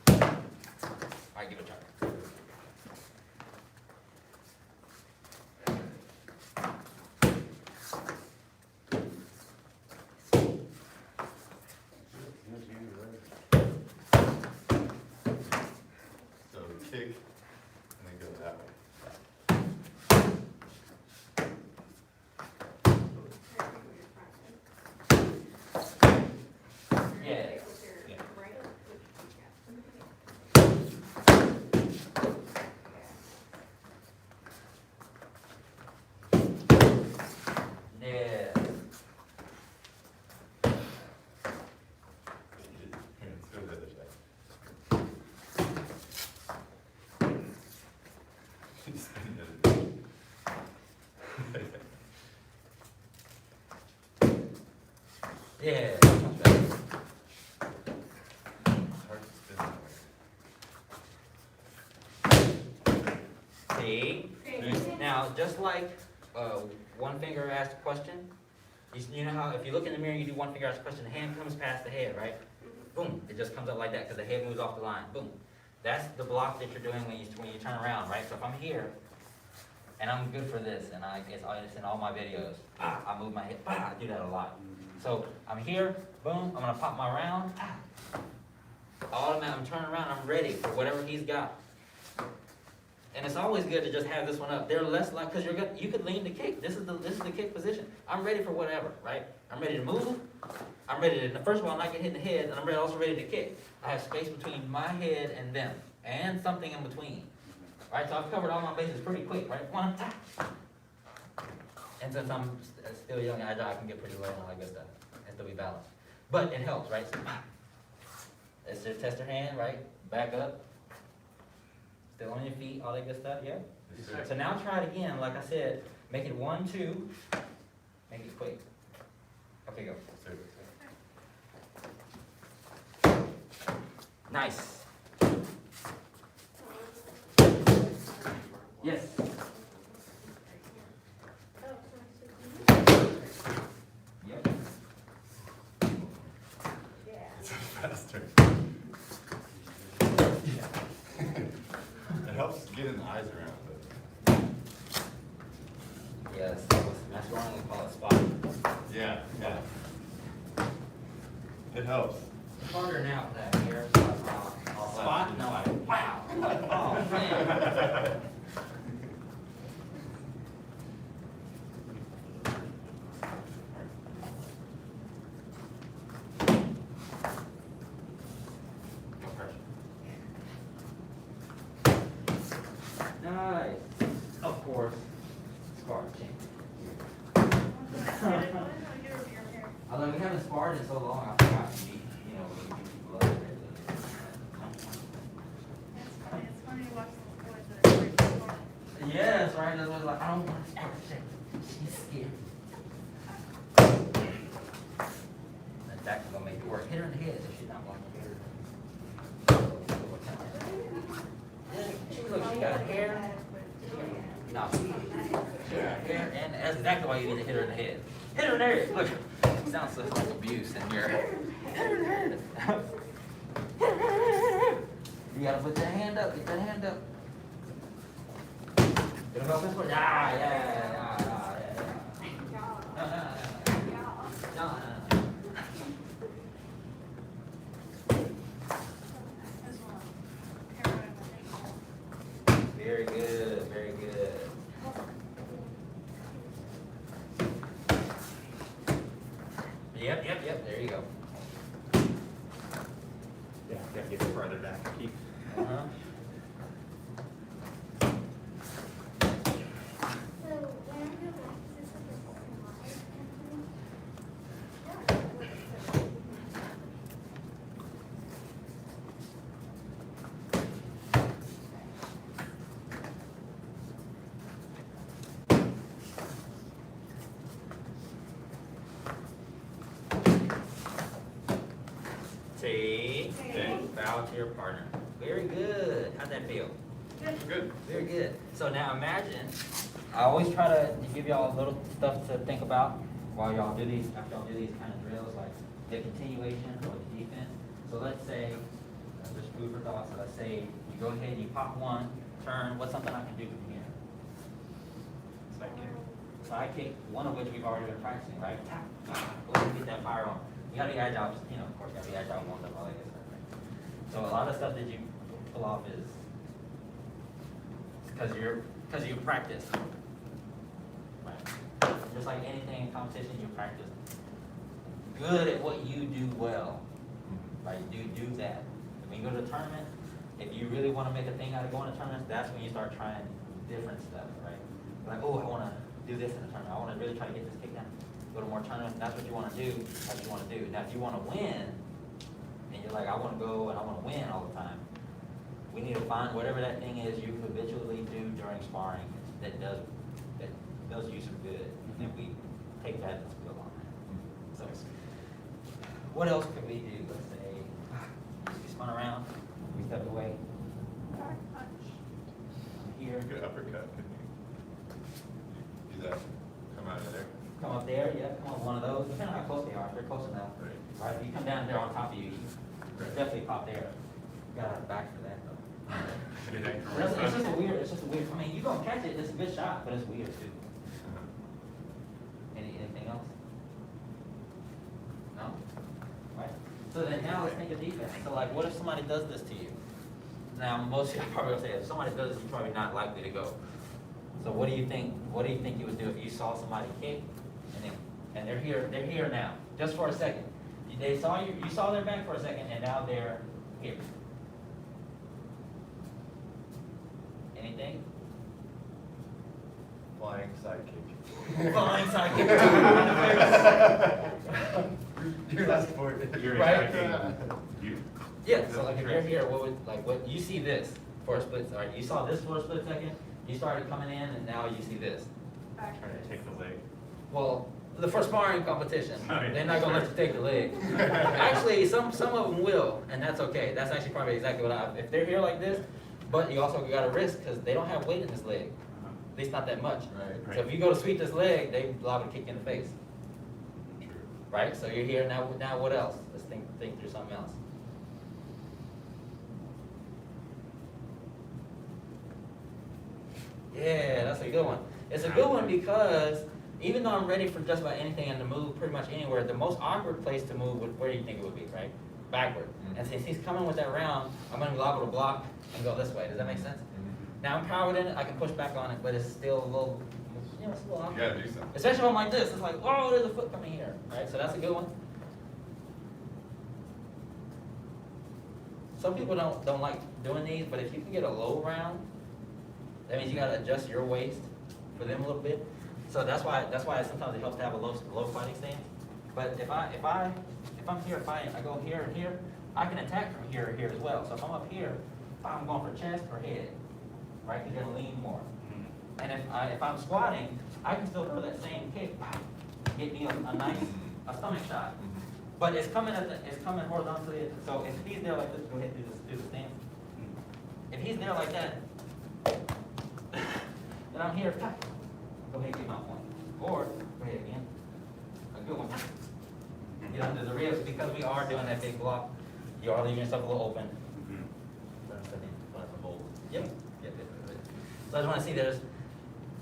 Alright, give it a try. So kick, and then go that way. Yeah. Yeah. Let's go the other side. Spin the other way. Yeah, much better. It's hard to spin that way. See? Now, just like one finger asks a question, you know how if you look in the mirror and you do one finger asks a question, the hand comes past the head, right? Boom, it just comes up like that because the head moves off the line. Boom. That's the block that you're doing when you turn around, right? So if I'm here, and I'm good for this, and it's in all my videos, I move my hip, I do that a lot. So I'm here, boom, I'm gonna pop my round, automatic, I'm turning around, I'm ready for whatever he's got. And it's always good to just have this one up. They're less like, cause you could lean to kick. This is the kick position. I'm ready for whatever, right? I'm ready to move. I'm ready to, first of all, not get hit in the head, and I'm also ready to kick. I have space between my head and them, and something in between. Right, so I've covered all my bases pretty quick, right? One, and since I'm still young and agile, I can get pretty low and all that good stuff, and still be balanced. But it helps, right? So, let's just test your hand, right? Back up. Still on your feet, all that good stuff, yeah? Yes, sir. So now try it again, like I said, make it 1, 2, make it quick. Okay, go. Yes, sir. Nice. Yes. Yep. Faster. It helps getting the eyes around, but Yes. That's wrong, we call it spot. yeah. It helps. It's harder now with that hair. Spot? No, wow. Oh, man. No pressure. Nice. Of course. Sparred champ. Although we haven't sparred in so long, I forgot to meet, we meet people up there. It's funny to watch those boys that are very smart. Yes, right, that's what like, I don't want to start shit. She's scared. That's actually gonna make it work. Hit her in the head if she's not wanting to hit her. Look, she got hair. No, she got hair, and that's exactly why you need to hit her in the head. Hit her in the head, look. It sounds so like abuse in here. Hit her in the head. You gotta put that hand up, get that hand up. Gonna go this way? Yeah. No. This one. Hair out of my ankle. Very good, very good. Yep, there you go. Yeah, gotta get it further back. Keep. Uh-huh. So when I go back to this Take, bow to your partner. Very good. How'd that feel? Good. Very good. So now imagine, I always try to give y'all a little stuff to think about while y'all do these, after y'all do these kind of drills, like the continuation or the defense. So let's say, just food for thought, so let's say you go ahead, you pop one, turn, what's something I can do from here? Side kick, one of which we've already been practicing, right? Tap, go ahead and get that fire on. You gotta be agile, just, of course, you gotta be agile, warmed up, all that good stuff, right? So a lot of stuff that you pull off is because you practice. Right. Just like anything in competition, you practice good at what you do well. Right? Do that. When you go to a tournament, if you really want to make a thing out of going to tournaments, that's when you start trying different stuff, right? Like, oh, I want to do this in a tournament. I want to really try to get this kick down. Go to more tournaments. That's what you want to do. That's what you want to do. Now, if you want to win, and you're like, I want to go and I want to win all the time, we need to find whatever that thing is you habitually do during sparring that does you some good. And we take that and build on that. So, what else could we do? Let's say we spun around, we stepped away. Here, Good uppercut, couldn't you? Do that, come out of there. come up there, yeah, come on one of those. Depending on how close they are. If they're close enough. Right. Right, if you come down there on top of you, you definitely pop there. You gotta have back for that though. Anything from It's my just son? a weird, I mean, you gonna catch it, it's a good shot, but it's weird too. Anything else? No? Right, so then now let's think of defense, so like, what if somebody does this to you? Now, most people probably will say, if somebody does this, you're probably not likely to go. So what do you think you would do if you saw somebody kick, and they're here now, just for a second? They saw you saw their back for a second, and now they're here. Anything? Flying sidekick. Flying sidekick. Your last point. You're Right. attacking you. Yeah, so like if you're here, what you see this for a split, all right, you saw this for a split second, you started coming in, and now you see this. Back. Trying to take the leg. Well, the first sparring competition, Oh, yeah. they're not gonna let you take the leg. Actually, some of them will, and that's okay. That's actually probably exactly what if they're here like this, but you also got a risk, because they don't have weight in this leg, at least not that much. Right. So if you go to sweep this leg, they liable to kick you in the face, True. right? So you're here, now what else? Let's think through something else. Yeah, that's a good one. It's a good one because even though I'm ready for just about anything and to move pretty much anywhere, the most awkward place to move, where do you think it would be, right? Backward. And since he's coming with that round, I'm gonna be liable to block and go this way. Does that make sense? Now I'm powered in it, I can push back on it, but it's still a little, it's a little You awkward. gotta do something. Especially when I'm like this, it's like, oh, there's a foot coming here, right? So that's a good one. Some people don't like doing these, but if you can get a low round, that means you gotta adjust your waist for them a little bit. So that's why sometimes it helps to have a low fighting stance. But if I'm here fighting, I go here and here, I can attack from here or here as well. So if I'm up here, I'm going for chest or head, right? Because you're gonna lean more. And if I'm squatting, I can still throw that same kick, get me a nice stomach shot. But it's coming horizontally. So if he's there like this, go ahead and do the stance. If he's there like that, then I'm here. Go ahead and get my point. Or go ahead again. A good one. You know, there's a risk because we are doing that big block. You are leaving yourself a little open. Yep. So I just want to see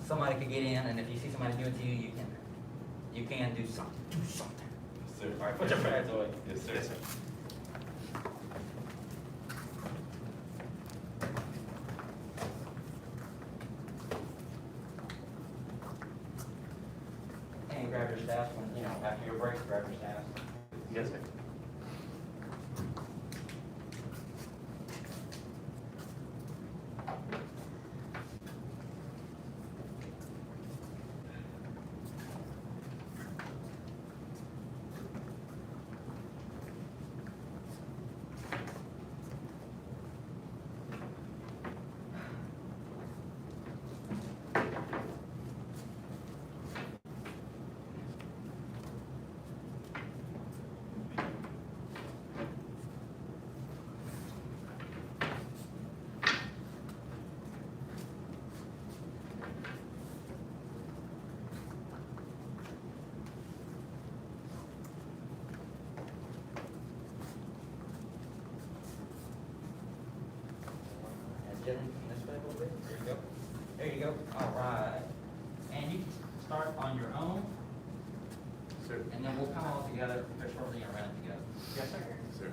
somebody could get in, and if you see somebody do it to you, you can do something. Do something. Yes, sir. All right, put your pads away. Yes, sir. Yes, sir. And grab your staffs when, after your break, grab your staffs. Yes, sir. And Jen, this way a little bit. There you go. There you go. All right. And you can start on your own, Sir. and then we'll come all together shortly and run it together. Yes, sir. Yes, sir.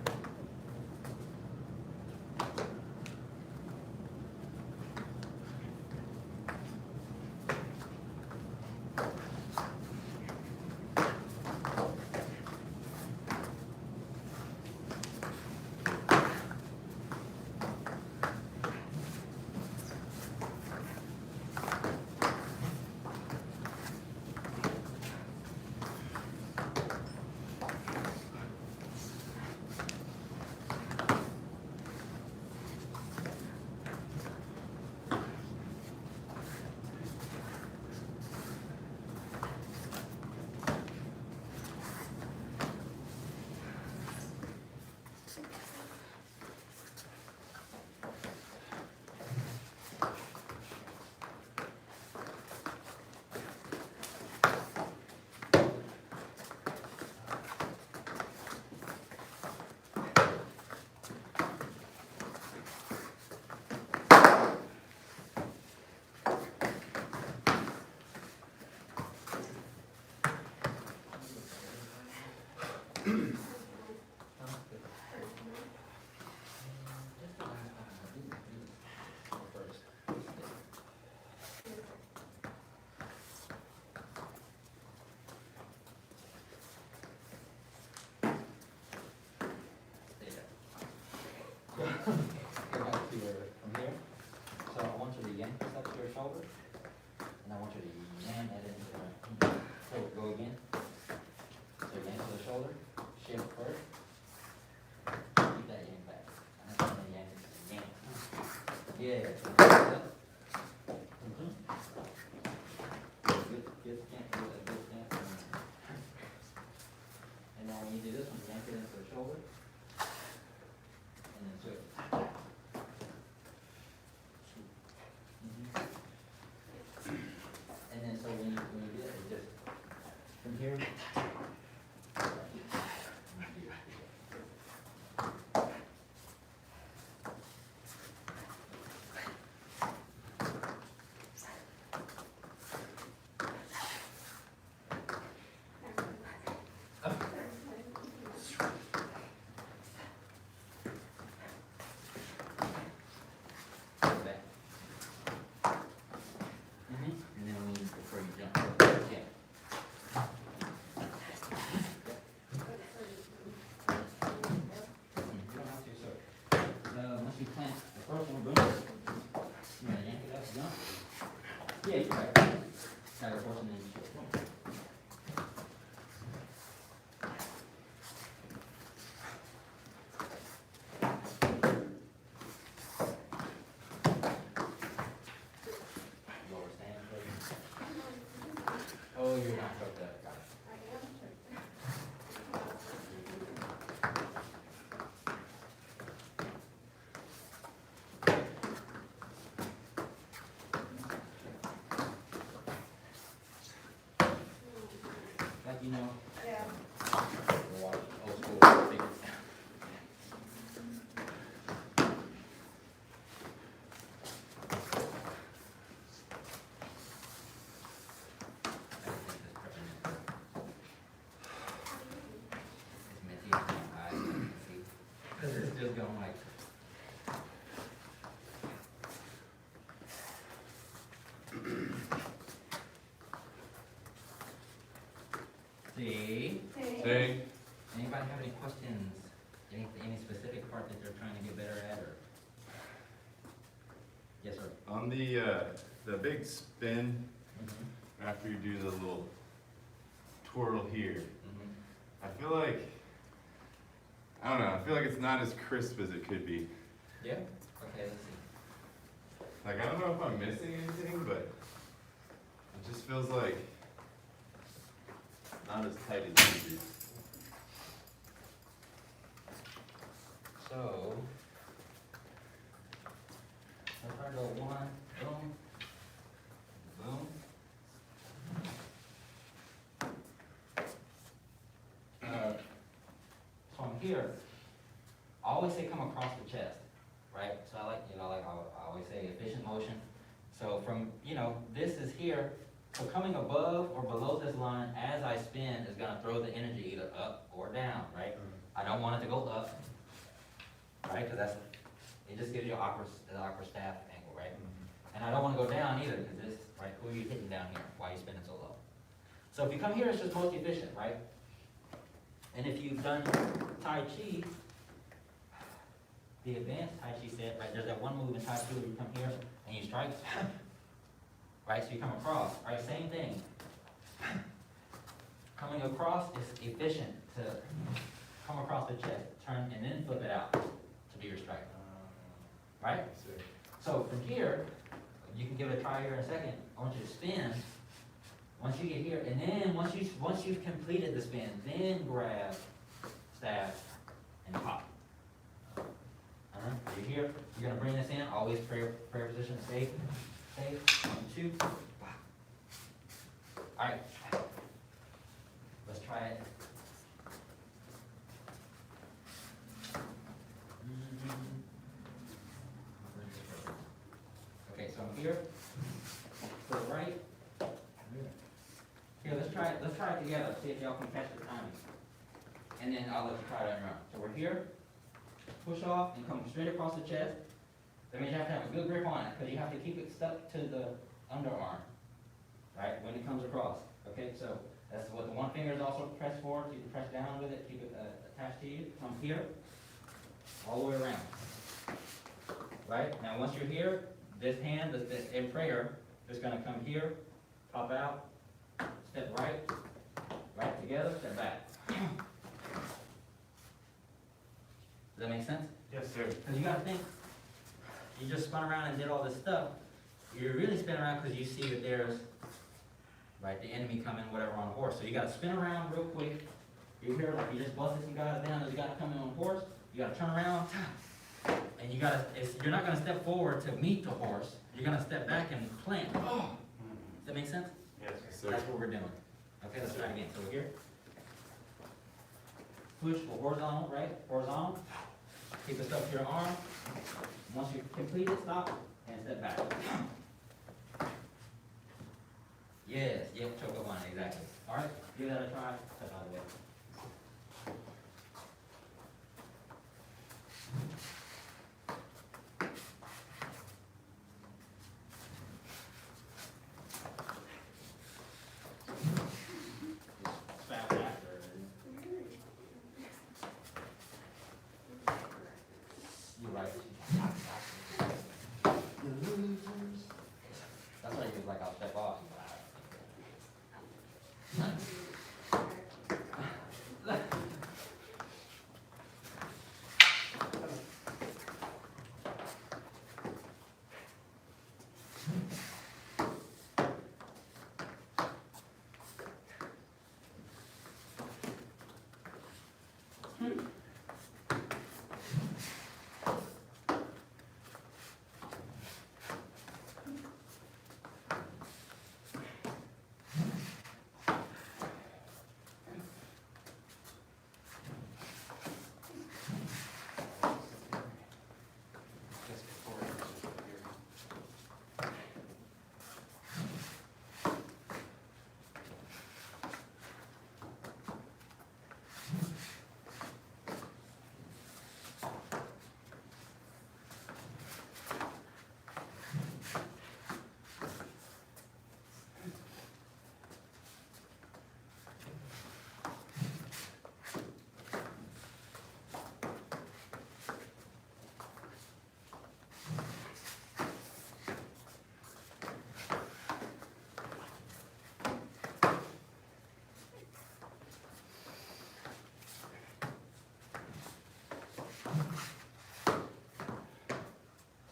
again. So yank to the shoulder, shift first. Keep that yank back. I'm not gonna yank it, yank. Yeah. Mhm. Good yank, good yank. And now when you do this one, yank it into the shoulder. And then switch. Mhm. And then so when you do it, it's just from here. Back. And then when you, before you jump, yeah. You don't have to, so, once you plant the first one, boom, you wanna yank it up, jump. Yeah, you're right. Try to force it, and then you shift, boom. Lower stand, please. Oh, you're not hooked up, got it. I am sure. Like, you know, Yeah. we're watching old school figures. It's meant to use my eyes, see? Cause it's just going like. See? Say, Anybody have any questions? Any specific part that they're trying to get better at, or? Yes, sir. on the big spin, after you do the little twirl here, Mhm. I feel like, I don't know, I feel like it's not as crisp as it could be. Yeah? Okay, let's see. Like, I don't know if I'm missing anything, but it just feels like not as tight as it should be. So, let's try to go one, boom, boom. So I'm here, I always say come across the chest, right? So I like, I always say efficient motion. So from, this is here, so coming above or below this line as I spin is gonna throw the energy either up or down, right? I don't want it to go up, right? Cause it just gives you an awkward staff angle, right? And I don't wanna go down either, cause this, right, who are you hitting down here? Why are you spinning so low? So if you come here, it's just most efficient, right? And if you've done Tai Chi, the advanced Tai Chi set, right, there's that one move in Tai Chi where you come here and you strike, right, so you come across, right, same thing. Coming across is efficient to come across the chest, turn, and then flip it out to do your strike, right? So from here, you can give it a try here in a second. I want you to spin. Once you get here, and then once you've completed the spin, then grab staff and pop. You're here. You're gonna bring this in. Always prayer position. Safe. 1, 2. Pop. All right. Let's try it. Okay, so I'm here. To the right. Here, let's try it together, see if y'all can catch the timing. And then I'll let you try it on your own. So we're here, push off and come straight across the chest. That means you have to have a good grip on it, because you have to keep it stuck to the underarm, right, when it comes across. Okay, so that's what the one finger is also pressed forward, so you can press down with it, keep it attached to you. Come here, all the way around. Right, now once you're here, this hand, in prayer, is gonna come here, pop out, step right, together, step back. Does that make sense? Yes, sir. Because you gotta think, you just spun around and did all this stuff. You're really spinning around because you see that there's, right, the enemy coming, whatever, on a horse. So you gotta spin around real quick. You hear, like, you just busted some guys down, there's a guy coming on a horse. You gotta turn around, and you gotta, you're not gonna step forward to meet the horse. You're gonna step back and plant. Oh! Does that make sense? Yes, Sir. That's what we're doing. Okay, let's try it again. So we're here. Push for horizontal, right? Horizontal. Keep it up to your arm. Once you complete it, stop and step back. Yes, yep, choke up on it, exactly. All right, give that a try. Step out of the way. Fast after. You're right. That's what I do, like I'll step off. Yes, before it was just here.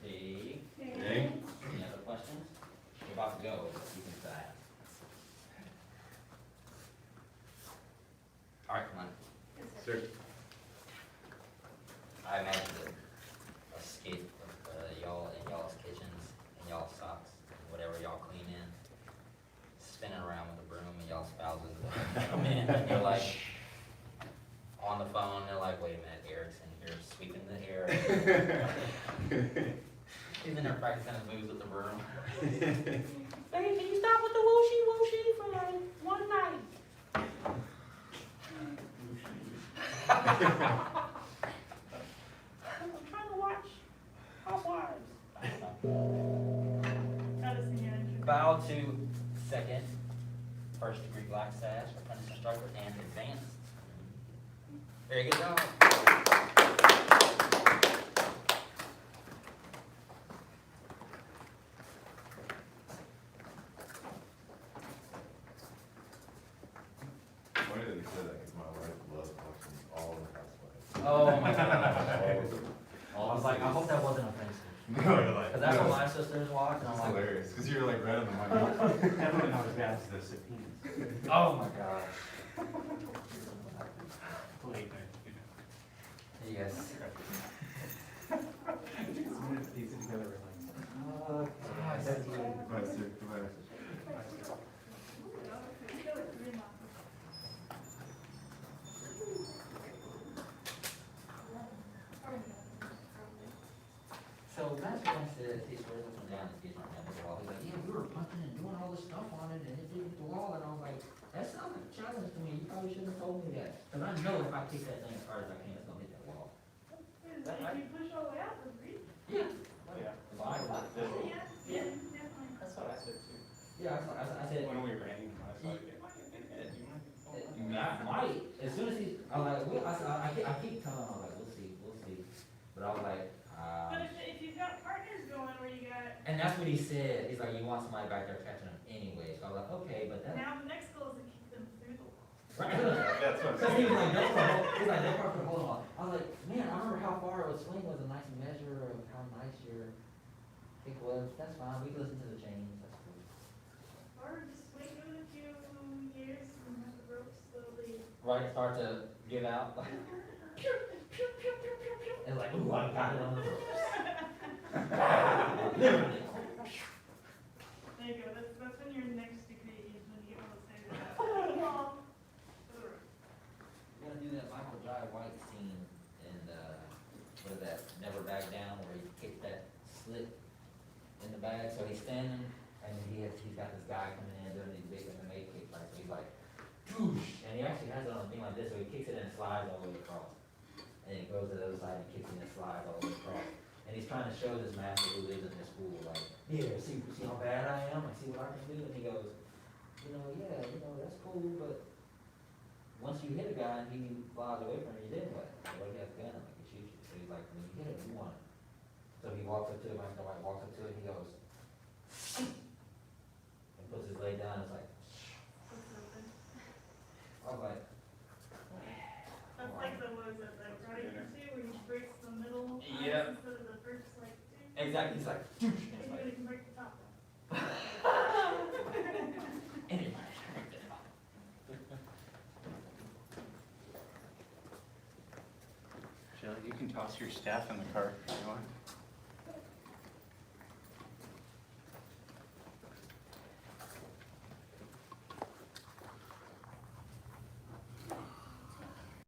Take. Dang. Any other questions? We're about to go. You can decide. All right, come on. Sir. I imagine a skate of y'all in y'all's kitchens, in y'all's socks, whatever y'all clean in, spinning around with a broom and y'all spouses come in and you're like on the phone, they're like, wait a minute, Eric's in here sweeping the air. He's in there practicing his moves with the broom. Hey, can you stop with the whooshy whooshy for like one night? I'm trying to watch Housewives. Gotta see your entry. Bow to second, first degree black sash, apprentice instructor, and advanced. Very good job. Why did they say that? Because my wife loves watching all the housewives. Oh my gosh. I was like, I hope that wasn't offensive. No, you're like. Cause that's no. what my sisters watch, and I'm It's like, hilarious, because you're like right on the money. Everyone knows that's the subpoenas. oh my gosh. Late night, Yes. These together were like, Goodbye, sir. Goodbye. So Matt Jones says he swears up and down that he's not down the wall. He's like, yeah, we were punching and doing all this stuff on it and it didn't hit the wall. And I was like, that sounds like a challenge to me. You probably shouldn't have told me that. Cause I know if I kick that thing as hard as I can, it's gonna hit that wall. If you push all the way out, it's reach. Yeah. oh yeah. If I was- Yeah, yeah, definitely. That's what I said too. Yeah, I said, When we were hanging, I was like, it might have been Ed, you might be. I might. As soon as he, I was like, I keep telling him, I was like, we'll see. But I was like, But if you've got partners going where you got, and that's what he said. He's like, you want somebody back there catching him anyway. So I was like, okay, but that. now the next goal is to keep them through the wall. That's what So I'm he saying. was like, don't put a hole in the wall. I was like, man, I remember how far it was swing was a nice measure of how nice your kick was. That's fine, we can listen to the chains, that's cool. Or just wait a few years and have the rope slowly. Right, start to give out, like, and like, ooh, I got it on the ropes. Literally. There you go, that's when your next degree is when you get able to say that. For the rope. We're gonna do that Michael Jai White scene in, what is that, Never Back Down, where he kicks that slit in the bag, so he's standing, and he's got this guy coming in doing these big MMA kicks, right, so he's like, doosh, and he actually has it on a thing like this, so he kicks it and it slides all the way across. And he goes to the other side and kicks it and it slides all the way across. And he's trying to show this master who lives in his school, like, here, see how bad I am, like, see what I can do, and he goes, yeah, that's cool, but once you hit a guy and he flies away from you, then what? What if he has a gun, like, he shoots you, so he's like, when you hit him, you want it. So he walks up to him, Michael White walks up to him, he goes, and puts his leg down, it's like, What's open? I was like, That's like the, what is it, the karate two, where he breaks the middle Yep. instead of the first, like, two. exactly, he's like, doosh, and And it's you like, can break the top one. anyway. Jill, you can toss your staff in the car if you want.